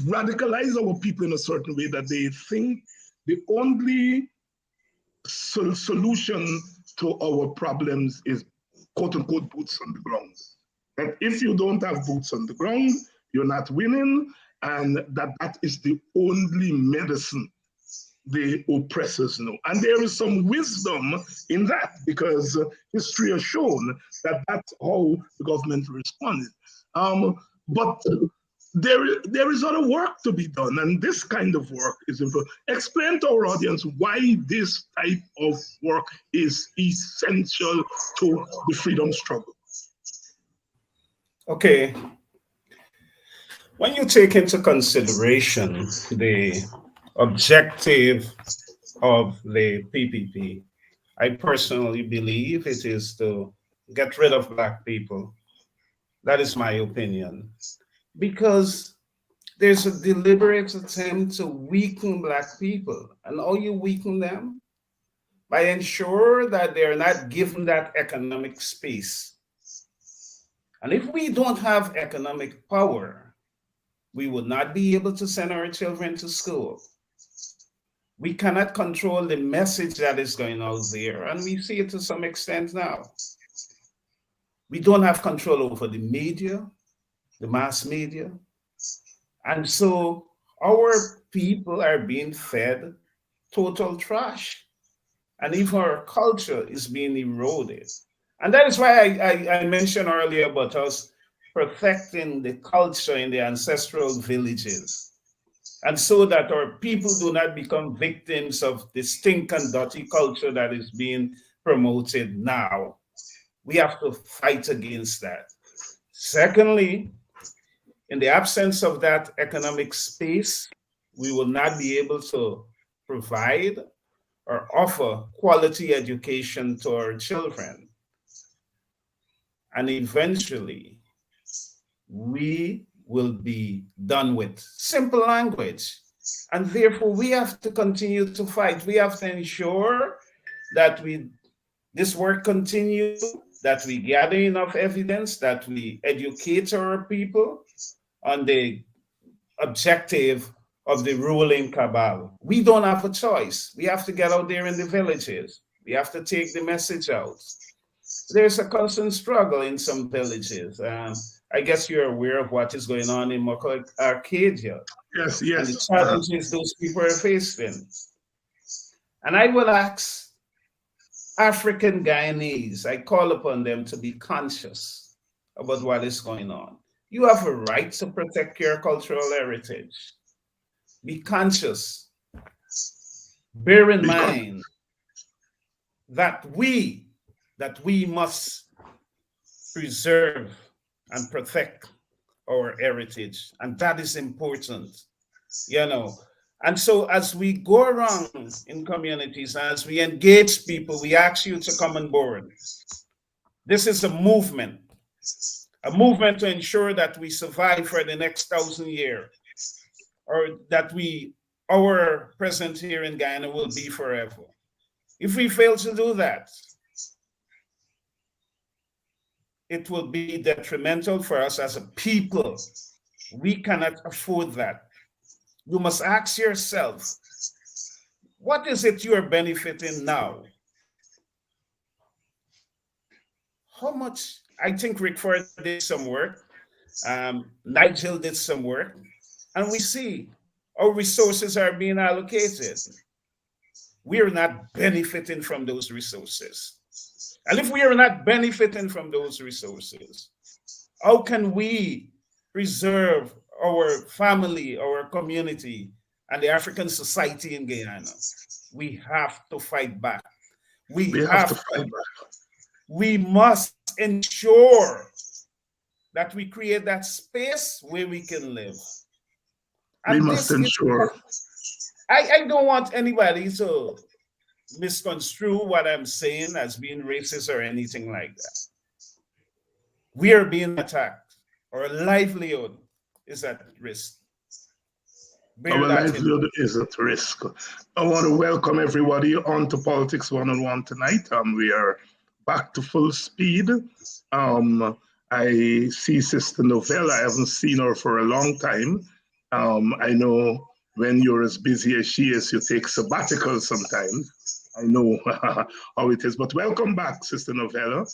radicalized our people in a certain way that they think the only solution to our problems is quote unquote boots on the ground. That if you don't have boots on the ground, you're not winning, and that is the only medicine the oppressors know. And there is some wisdom in that, because history has shown that that's how the government responded. But there is other work to be done, and this kind of work is important. Explain to our audience why this type of work is essential to the freedom struggle. Okay. When you take into consideration the objective of the PPP, I personally believe it is to get rid of Black people. That is my opinion. Because there's a deliberate attempt to weaken Black people. And how you weaken them? by ensure that they're not given that economic space. And if we don't have economic power, we would not be able to send our children to school. We cannot control the message that is going out there, and we see it to some extent now. We don't have control over the media, the mass media. And so our people are being fed total trash. And even our culture is being eroded. And that is why I mentioned earlier about us protecting the culture in the ancestral villages. And so that our people do not become victims of the stink and dirty culture that is being promoted now. We have to fight against that. Secondly, in the absence of that economic space, we will not be able to provide or offer quality education to our children. And eventually, we will be done with simple language. And therefore, we have to continue to fight. We have to ensure that this work continues, that we gather enough evidence, that we educate our people on the objective of the ruling cabal. We don't have a choice. We have to get out there in the villages. We have to take the message out. There's a constant struggle in some villages. I guess you're aware of what is going on in Moko Arcadia. Yes, And the yes. challenges those people are facing. And I will ask African Guyanese, I call upon them to be conscious about what is going on. You have a right to protect your cultural heritage. Be conscious. Bear in mind that we must preserve and protect our heritage. And that is important, you know. And so as we go around in communities, as we engage people, we ask you to come on board. This is a movement to ensure that we survive for the next 1,000 years, or that our presence here in Guyana will be forever. If we fail to do that, it will be detrimental for us as a people. We cannot afford that. You must ask yourself, what is it you are benefiting now? How much? I think Rickford did some work. Nigel did some work. And we see our resources are being allocated. We are not benefiting from those resources. And if we are not benefiting from those resources, how can we preserve our family, our community, and the African society in Guyana? We have to fight back. We have to fight back. We must ensure that we create that space where we can live. And we must ensure. I don't want anybody to misconstrue what I'm saying as being racist or anything like that. We are being attacked. Our livelihood is at risk. Our livelihood is at risk. I want to welcome everybody on to Politics 101 tonight. We are back to full speed. I see Sister Novella. I haven't seen her for a long time. I know when you're as busy as she is, you take sabbatical sometimes. I know how it is, but welcome back, Sister Novella.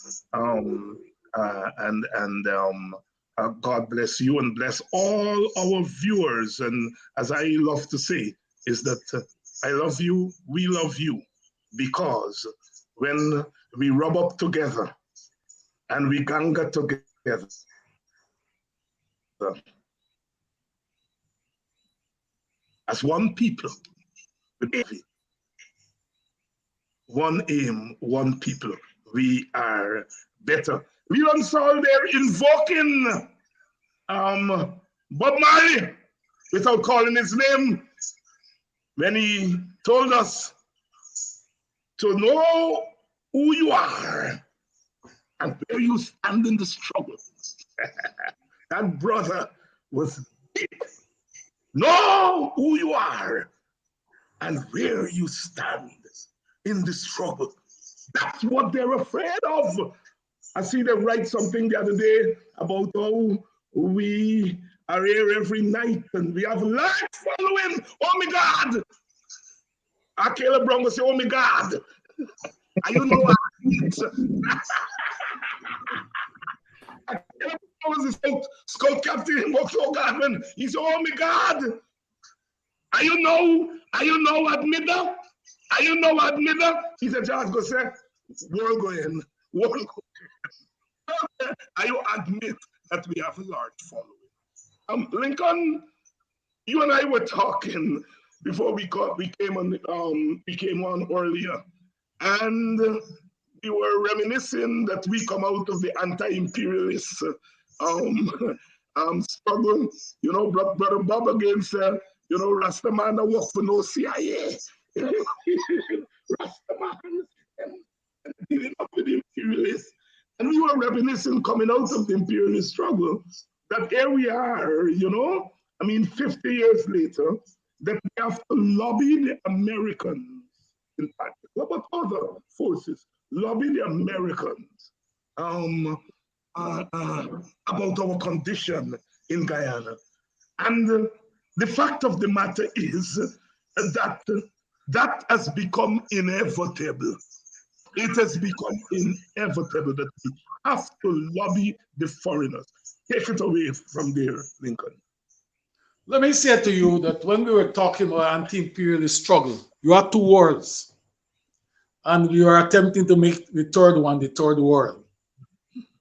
God bless you and bless all our viewers. And as I love to say, is that I love you, we love you, because when we rub up together and we ganga together, as one people, one aim, one people, we are better. Lelon Saul there invoking Bob Marley without calling his name when he told us to know who you are and where you stand in the struggle. That brother was deep. Know who you are and where you stand in the struggle. That's what they're afraid of. I see them write something the other day about how we are here every night and we have lights following. Oh my God! Caleb Brown will say, oh my God! And you know what? Caleb Brown was the scout captain in Boxall Garden. He said, oh my God! Are you know what Midda? Are you know what Midda? He said, Charles go say, world going. Are you admit that we have a large following? Lincoln, you and I were talking before we came on earlier, and we were reminiscing that we come out of the anti-imperialist struggle. You know, Brother Bob again said, you know, Rastaman work for no CIA. Rastaman dealing up with the imperialists. And we were reminiscing coming out of the imperialist struggle that here we are, you know, I mean, 50 years later, that we have to lobby the Americans, in fact, but other forces, lobby the Americans about our condition in Guyana. And the fact of the matter is that that has become inevitable. It has become inevitable that we have to lobby the foreigners. Take it away from there, Lincoln. Let me say to you that when we were talking about anti-imperialist struggle, you had two words, and you are attempting to make the third one the third world,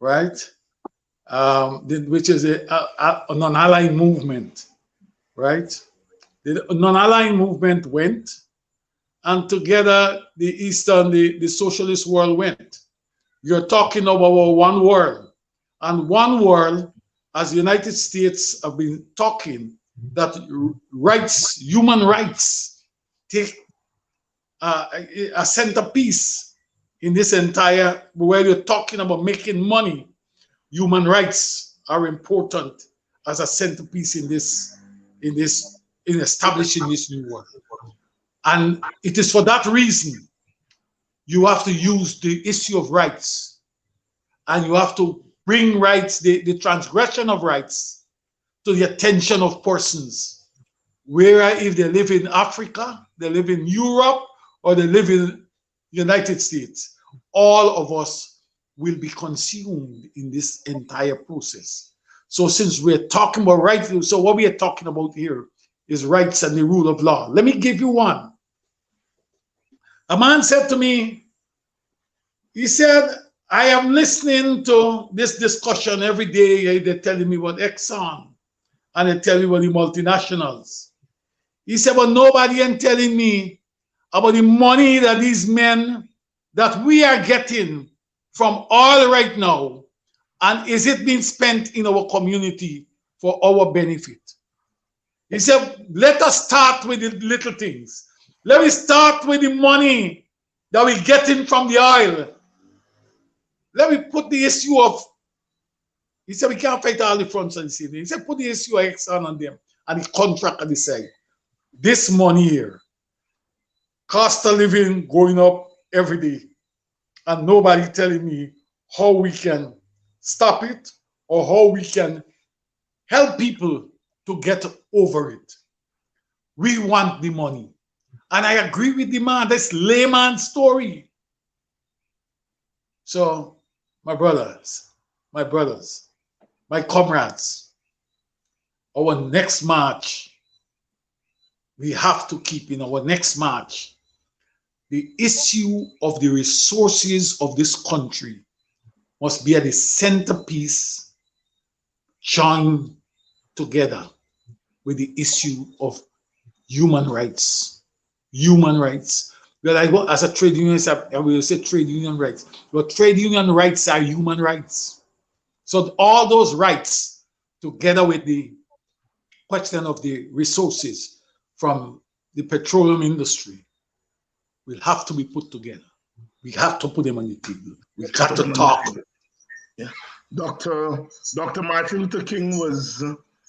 right? Which is a non-aligned movement, right? The non-aligned movement went, and together the Eastern, the socialist world went. You're talking about one world, and one world, as the United States have been talking, that rights, human rights, take a centerpiece in this entire, where you're talking about making money. Human rights are important as a centerpiece in establishing this new world. And it is for that reason you have to use the issue of rights, and you have to bring rights, the transgression of rights, to the attention of persons, where if they live in Africa, they live in Europe, or they live in the United States, all of us will be consumed in this entire process. So since we're talking about rights, so what we are talking about here is rights and the rule of law. Let me give you one. A man said to me, he said, I am listening to this discussion every day. They're telling me about Exxon, and they tell me about the multinationals. He said, but nobody is telling me about the money that these men, that we are getting from oil right now, and is it being spent in our community for our benefit? He said, let us start with the little things. Let me start with the money that we're getting from the oil. Let me put the issue of, he said, we can't fight all the fronts and see. He said, put the issue of Exxon on them and the contract on the side. This money here, cost of living going up every day, and nobody telling me how we can stop it or how we can help people to get over it. We want the money. And I agree with the man, this layman story. So, my brothers, my comrades, our next march, we have to keep in our next march the issue of the resources of this country must be at the centerpiece, joined together with the issue of human rights. Human rights. Well, I go as a trade unionist, I will say trade union rights. But trade union rights are human rights. So all those rights, together with the question of the resources from the petroleum industry, will have to be put together. We have to put them on the table. We got to talk. Yeah. Dr. Martin Luther King was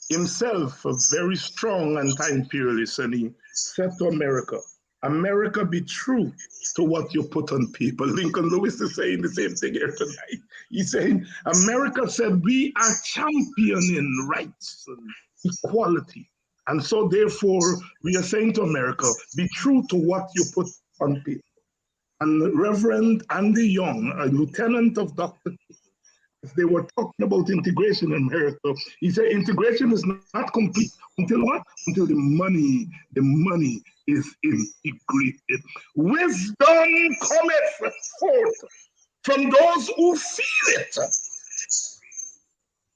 himself a very strong anti-imperialist, and he said to America, America, be true to what you put on paper. Lincoln Lewis is saying the same thing here tonight. He's saying, America said, we are championing rights and equality. And so, therefore, we are saying to America, be true to what you put on paper. And Reverend Andy Young, a lieutenant of Dr. King, they were talking about integration in America. He said integration is not complete until what? Until the money is integrated. Wisdom cometh forth from those who feel it.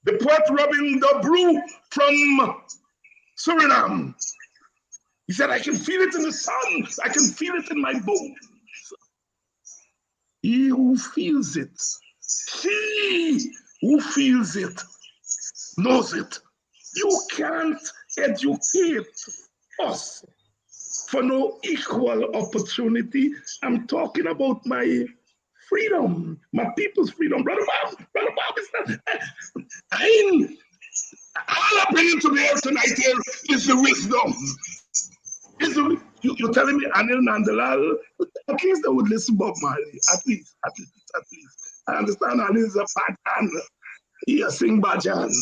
The poet Robin the Brew from Suriname. He said, I can feel it in the sun. I can feel it in my bones. He who feels it, he who feels it, knows it. You can't educate us for no equal opportunity. I'm talking about my freedom, my people's freedom. Brother Bob is not. All I bring into the air tonight here is the wisdom. You're telling me Anil Nandalal, at least I would listen Bob Marley. At least. I understand Anil is a Bajan. He sing Bajan.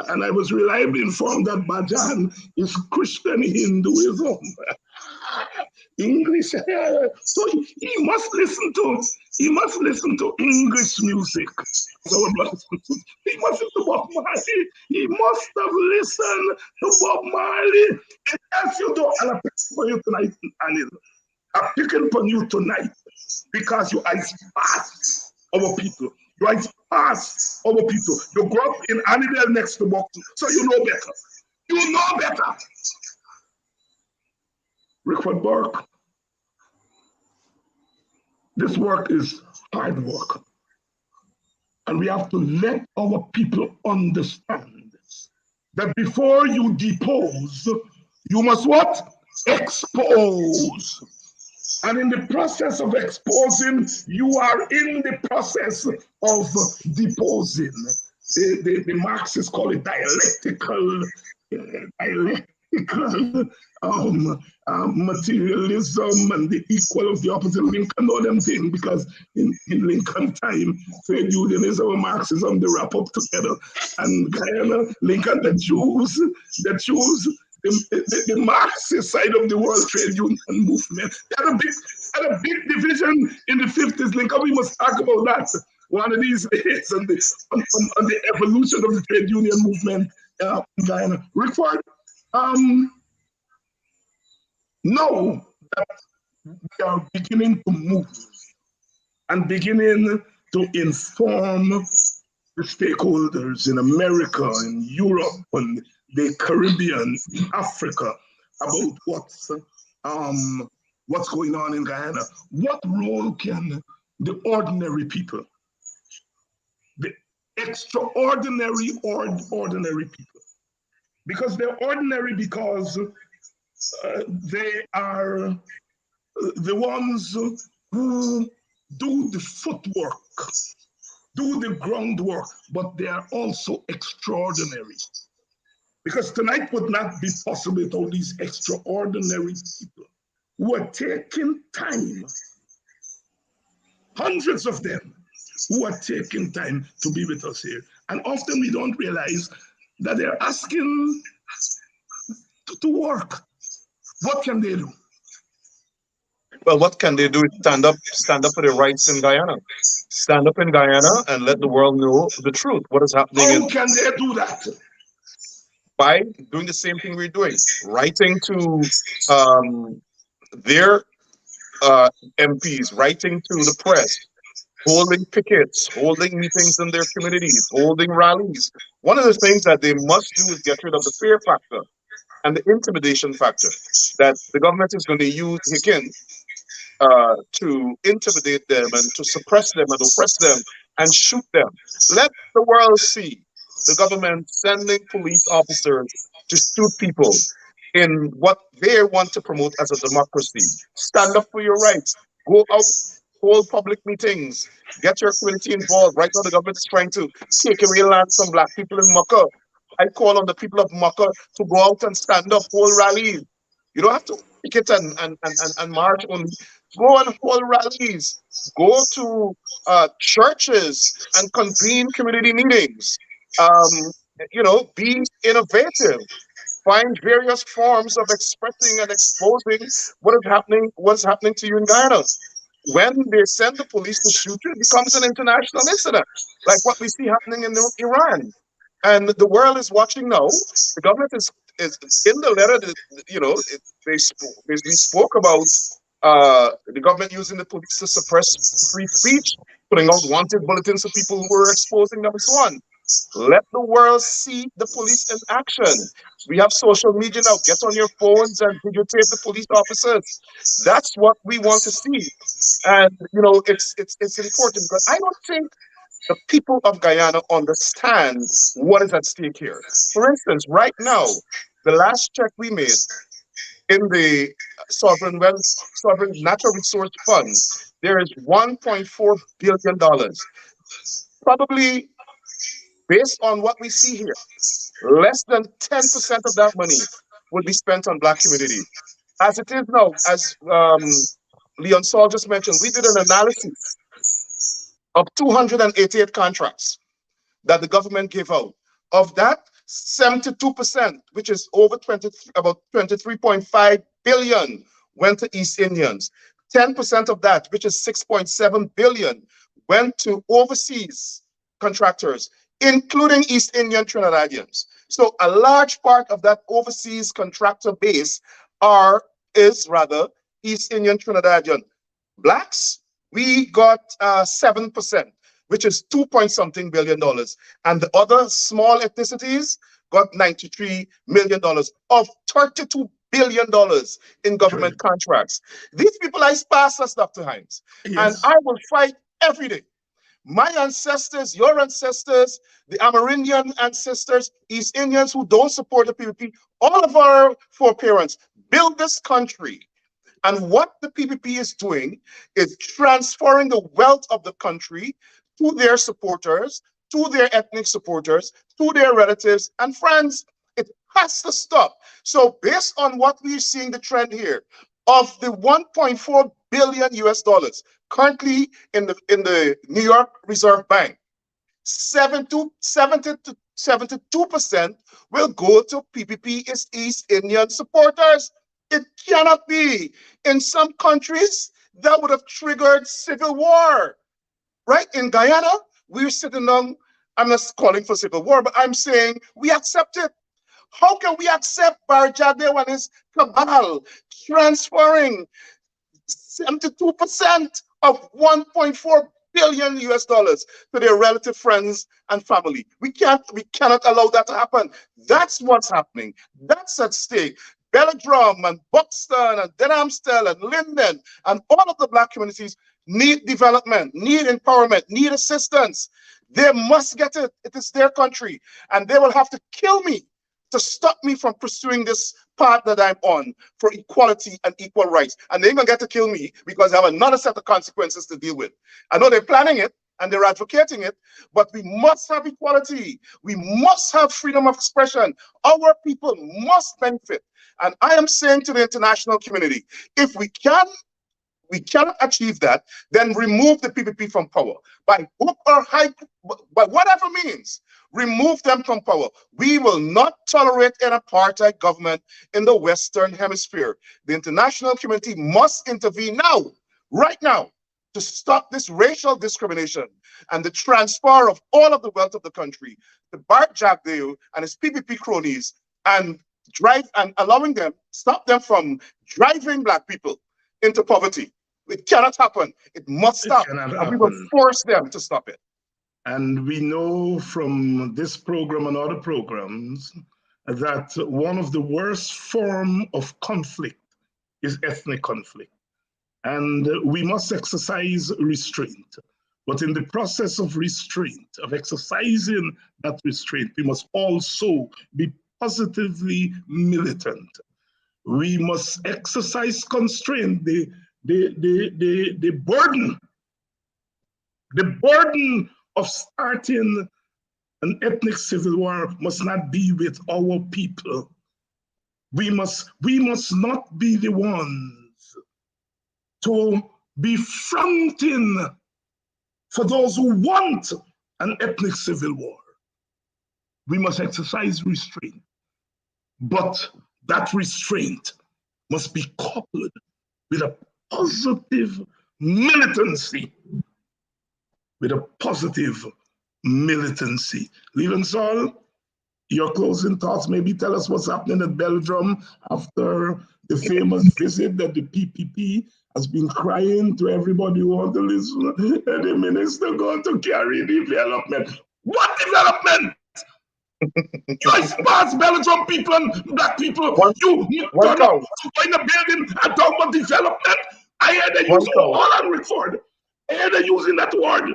And I was reliably informed that Bajan is Christian Hinduism. English. So he must listen to English music. So he must listen to Bob Marley. He must have listened to Bob Marley. And as you do, and I'm picking for you tonight, Anil. I'm picking for you tonight because you eyes past our people. You eyes past our people. You grew up in Annandale next to Burke, so you know better. You know better. Rickford Burke. This work is hard work. And we have to let our people understand that before you depose, you must what? Expose. And in the process of exposing, you are in the process of deposing. The Marxists call it dialectical materialism and the equal of the opposite. Lincoln know them things because in Lincoln time, trade unionism and Marxism, they wrap up together. And Guyana, Lincoln, the Jews, the Marxist side of the World Trade Union movement. They had a big division in the 50s. Lincoln, we must talk about that one of these days on the evolution of the trade union movement in Guyana. Rickford, know that we are beginning to move and beginning to inform the stakeholders in America, in Europe, and the Caribbean, in Africa, about what's going on in Guyana. What role can the ordinary people, the extraordinary ordinary people, because they're ordinary because they are the ones who do the footwork, do the groundwork, but they are also extraordinary. Because tonight would not be possible without these extraordinary people who are taking time, hundreds of them who are taking time to be with us here. And often we don't realize that they're asking to work. What can they do? Well, what can they do? Stand up for their rights in Guyana. Stand up in Guyana and let the world know the truth. What is happening? How can they do that? By doing the same thing we're doing, writing to their MPs, writing to the press, holding pickets, holding meetings in their communities, holding rallies. One of the things that they must do is get rid of the fear factor and the intimidation factor that the government is going to use again to intimidate them and to suppress them and oppress them and shoot them. Let the world see the government sending police officers to shoot people in what they want to promote as a democracy. Stand up for your rights. Go out, hold public meetings, get your community involved. Right now, the government is trying to take away land from black people in Maka. I call on the people of Maka to go out and stand up, hold rallies. You don't have to picket and march only. Go and hold rallies. Go to churches and convene community meetings. Um, be innovative. Find various forms of expressing and exposing what's happening to you in Guyana. When they send the police to shoot you, it becomes an international incident, like what we see happening in Iran. And the world is watching now. The government is in the letter that, they spoke about the government using the police to suppress free speech, putting out wanted bulletins for people who were exposing them and so on. Let the world see the police in action. We have social media now. Get on your phones and videotape the police officers. That's what we want to see. And it's important because I don't think the people of Guyana understand what is at stake here. For instance, right now, the last check we made in the Sovereign Natural Resource Fund, there is $1.4 billion. Probably based on what we see here, less than 10% of that money will be spent on Black communities. As it is now, as Leon Saul just mentioned, we did an analysis of 288 contracts that the government gave out. Of that, 72%, which is about 23.5 billion, went to East Indians. 10% of that, which is 6.7 billion, went to overseas contractors, including East Indian Trinidadians. So a large part of that overseas contractor base is East Indian Trinidadian. Blacks, we got 7%, which is $2 billion. And the other small ethnicities got $93 million of $32 billion in government contracts. These people are pastors, Dr. Hines. Yes. And I will fight every day. My ancestors, your ancestors, the Amerindian ancestors, East Indians who don't support the PPP, all of our foreparents built this country. And what the PPP is doing is transferring the wealth of the country to their supporters, to their ethnic supporters, to their relatives and friends. It has to stop. So based on what we're seeing the trend here, of the $1.4 billion US currently in the New York Reserve Bank, 72% will go to PPP East Indian supporters. It cannot be. In some countries, that would have triggered civil war. Right? In Guyana, we're sitting down. I'm not calling for civil war, but I'm saying we accept it. How can we accept Barjade and his cabal transferring 72% of $1.4 billion US to their relative friends and family? We cannot allow that to happen. That's what's happening. That's at stake. Belladrum and Buxton and Denhamstel and Linden and all of the Black communities need development, need empowerment, need assistance. They must get it. It is their country. And they will have to kill me to stop me from pursuing this path that I'm on for equality and equal rights. And they're even get to kill me because they have another set of consequences to deal with. I know they're planning it and they're advocating it, but we must have equality. We must have freedom of expression. Our people must benefit. And I am saying to the international community, if we cannot achieve that, then remove the PPP from power. By hook or by whatever means, remove them from power. We will not tolerate an apartheid government in the Western Hemisphere. The international community must intervene now, right now, to stop this racial discrimination and the transfer of all of the wealth of the country to Bart Jagdeo and his PPP cronies and stop them from driving Black people into poverty. It cannot happen. It must stop. And we will force them to stop it. And we know from this program and other programs that one of the worst forms of conflict is ethnic conflict. And we must exercise restraint. But in the process of restraint, of exercising that restraint, we must also be positively militant. We must exercise constraint. The burden of starting an ethnic civil war must not be with our people. We must not be the ones to be fronting for those who want an ethnic civil war. We must exercise restraint, but that restraint must be coupled with a positive militancy. Lelon, Saul, your closing thoughts, maybe tell us what's happening at Belgium after the famous visit that the PPP has been crying to everybody who wants to listen, and the minister going to carry development. What development? You expose Belgium people and black people. You turn up to in a building and talk about development. I heard they use all on Rickford. I heard they using that word.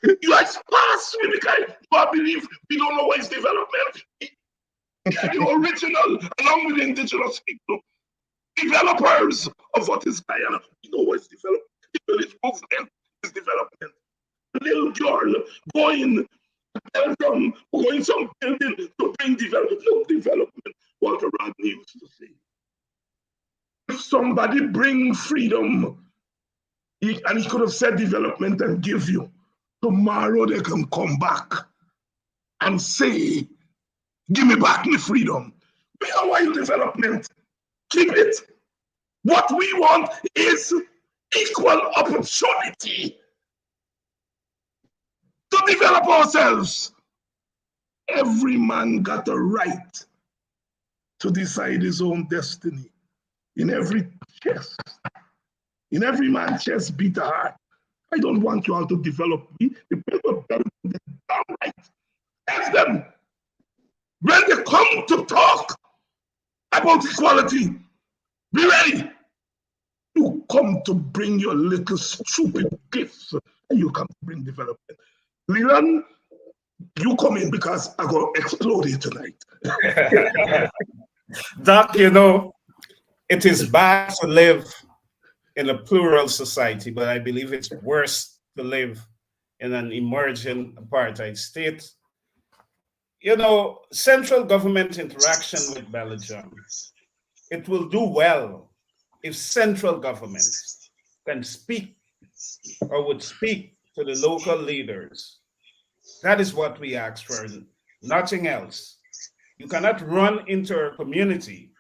You expose me because I believe we don't know what is development. The original, along with the indigenous people, developers of what is Guyana. We know what is development. The village movement is development. A little girl going Belgium, going some building to bring development. Look, development. Walter Rodney used to say, if somebody bring freedom, and he could have said development and give you, tomorrow they can come back and say, give me back my freedom. We don't want development. Keep it. What we want is equal opportunity to develop ourselves. Every man got a right to decide his own destiny. In every chest, in every man's chest beat a heart. I don't want you all to develop me. The people are downright. Ask them, when they come to talk about equality, be ready. You come to bring your little stupid gifts, and you come to bring development. Lelon, you come in because I'm going to explode you tonight. Doc, you know, it is bad to live in a plural society, but I believe it's worse to live in an emerging apartheid state. You know, central government interaction with Belgium, it will do well if central government can speak or would speak to the local leaders. That is what we ask for, nothing else. You cannot run into a community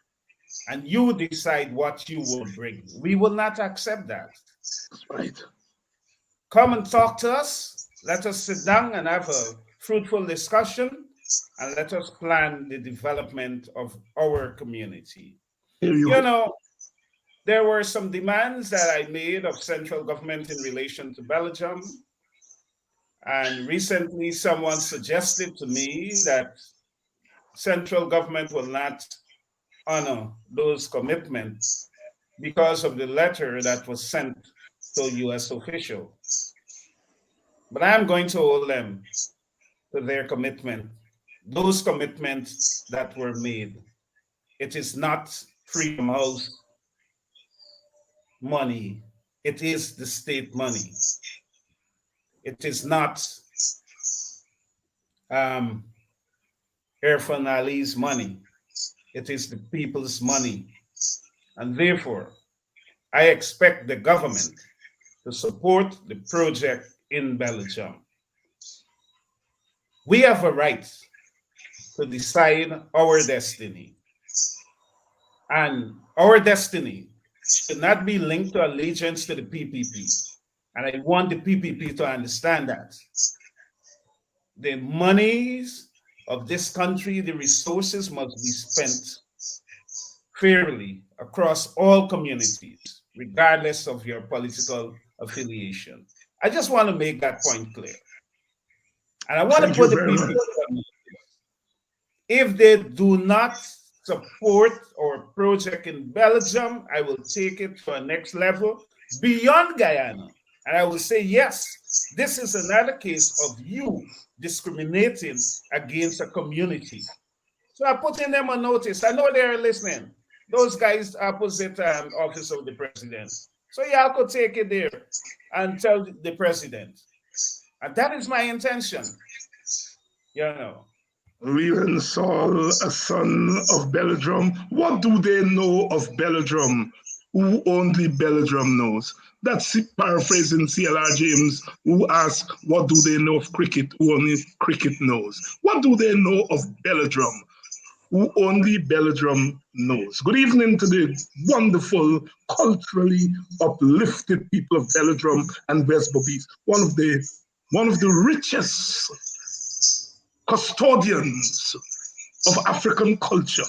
and you decide what you will bring. We will not accept that. That's right. Come and talk to us. Let us sit down and have a fruitful discussion, and let us plan the development of our community. You know, there were some demands that I made of central government in relation to Belgium. And recently someone suggested to me that central government will not honor those commitments because of the letter that was sent to a US official. But I'm going to hold them to their commitment, those commitments that were made. It is not Freedom House money. It is the state money. It is not Irfan Ali's money. It is the people's money. And therefore, I expect the government to support the project in Belgium. We have a right to decide our destiny. And our destiny should not be linked to allegiance to the PPP. And I want the PPP to understand that. The monies of this country, the resources must be spent fairly across all communities, regardless of your political affiliation. I just want to make that point clear. And I want to put the PPP, if they do not support our project in Belgium, I will take it to a next level beyond Guyana. And I will say, yes, this is another case of you discriminating against a community. So I'm putting them on notice. I know they're listening. Those guys opposite office of the president. So y'all could take it there and tell the president. And that is my intention. You know, Lelon Saul, a son of Belladrum. What do they know of Belladrum? Who only Belladrum knows? That's paraphrasing C.L.R. James, who asked, what do they know of cricket? Who only cricket knows? What do they know of Belladrum? Who only Belladrum knows. Good evening to the wonderful, culturally uplifted people of Belladrum and West Bobbies, one of the richest custodians of African culture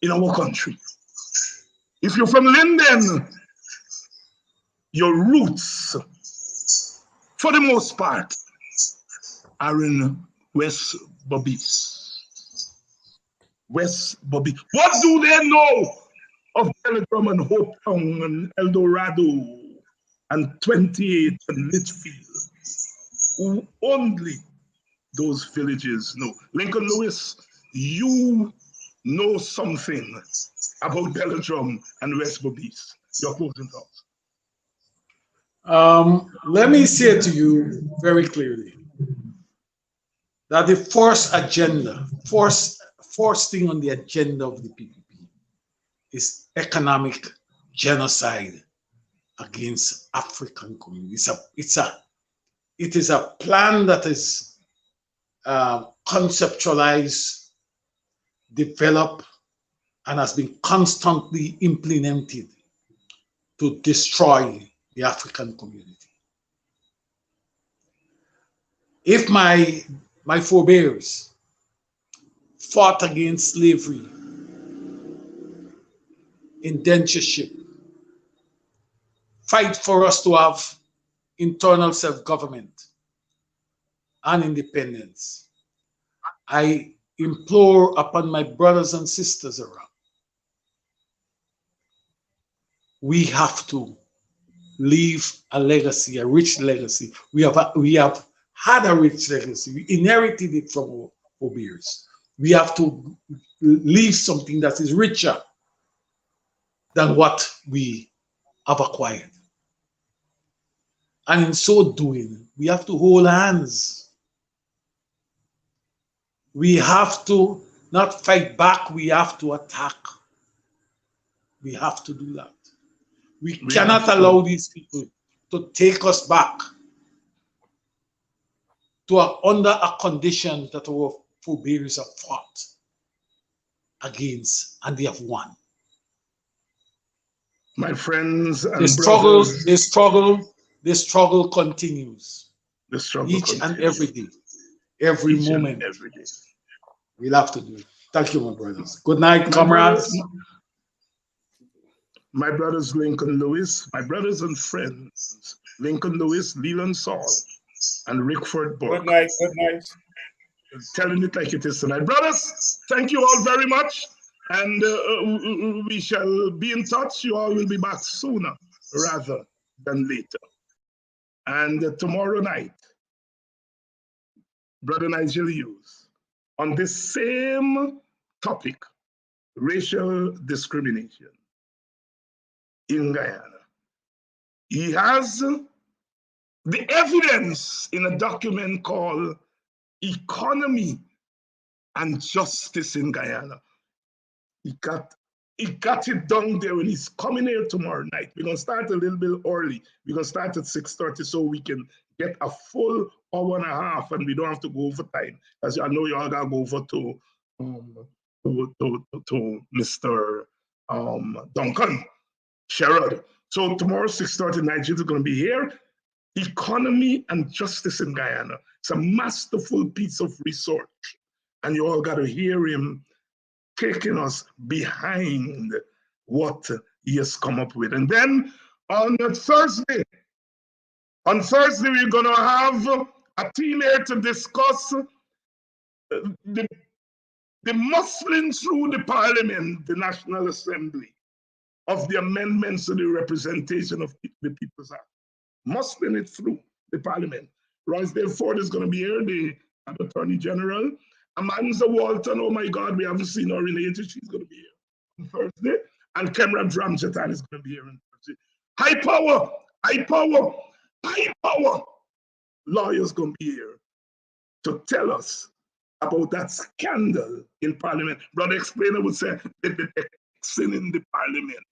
in our country. If you're from Linden, your roots, for the most part, are in West Bobbies. West Bobby. What do they know of Belladrum and Hope Town and El Dorado and 28 and Litchfield? Who only those villages know. Lincoln Lewis, you know something about Belladrum and West Bobbies. Your closing thoughts. Let me say to you very clearly that the first thing on the agenda of the PPP is economic genocide against African communities. It is a plan that is conceptualized, developed, and has been constantly implemented to destroy the African community. If my forebears fought against slavery, indentureship, fight for us to have internal self-government and independence, I implore upon my brothers and sisters around, we have to leave a legacy, a rich legacy. We have had a rich legacy. We inherited it from our forebears. We have to leave something that is richer than what we have acquired. And in so doing, we have to hold hands. We have to not fight back, we have to attack. We have to do that. We cannot allow these people to take us back to under a condition that our forebears have fought against and they have won. My friends and the struggle continues. The struggle each continues. And every day, every moment. Every day. We'll have to do it. Thank you, my brothers. Good night, comrades. My brothers, Lincoln Lewis, my brothers and friends, Lincoln Lewis, Lelon Saul, and Rickford Burke. Good night. Good night. Telling it like it is tonight. Brothers, thank you all very much. And we shall be in touch. You all will be back sooner rather than later. And tomorrow night, Brother Nigel Hughes, on this same topic, racial discrimination in Guyana. He has the evidence in a document called Economy and Justice in Guyana. He got it down there when he's coming here tomorrow night. We're going to start a little bit early. We're going to start at 6:30 so we can get a full hour and a half and we don't have to go over time. As I know you all got to go over to Mr. Duncan Sherrod. So tomorrow, 6:30, Nigeria is going to be here. Economy and Justice in Guyana. It's a masterful piece of research. And you all got to hear him taking us behind what he has come up with. And then on Thursday, we're going to have a team here to discuss the muscling through the Parliament, the National Assembly, of the amendments to the Representation of the People's Act. Muscling it through the Parliament. Rosedale Ford is going to be here, the Attorney General. Amanda Walton, oh my God, we haven't seen her related. She's going to be here on Thursday. And Kemra Dramjatan is going to be here on Thursday. High power lawyers going to be here to tell us about that scandal in Parliament. Brother Explainer would say that they're fixing in the Parliament.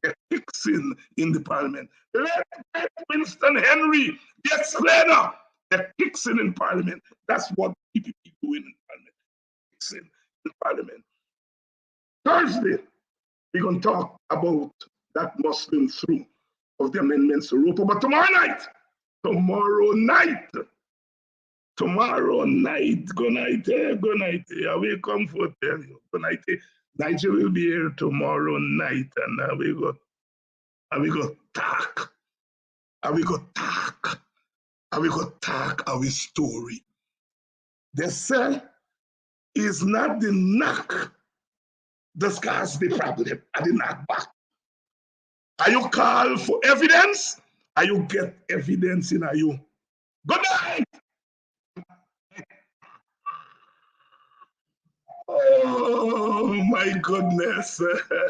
They're fixing in the Parliament. Let Winston Henry, the explainer, they're fixing in Parliament. That's what PPP doing in Parliament. Fixing in Parliament. Thursday, we're going to talk about that Muslim through of the amendments to ROPA. But tomorrow night, good night, good night, I will come for tell you, good night. Nigel will be here tomorrow night, and we go talk, our story. They say is not the knock, discuss the problem, and the knock back. Are you call for evidence? Are you get evidence in you? Good night. Oh my goodness.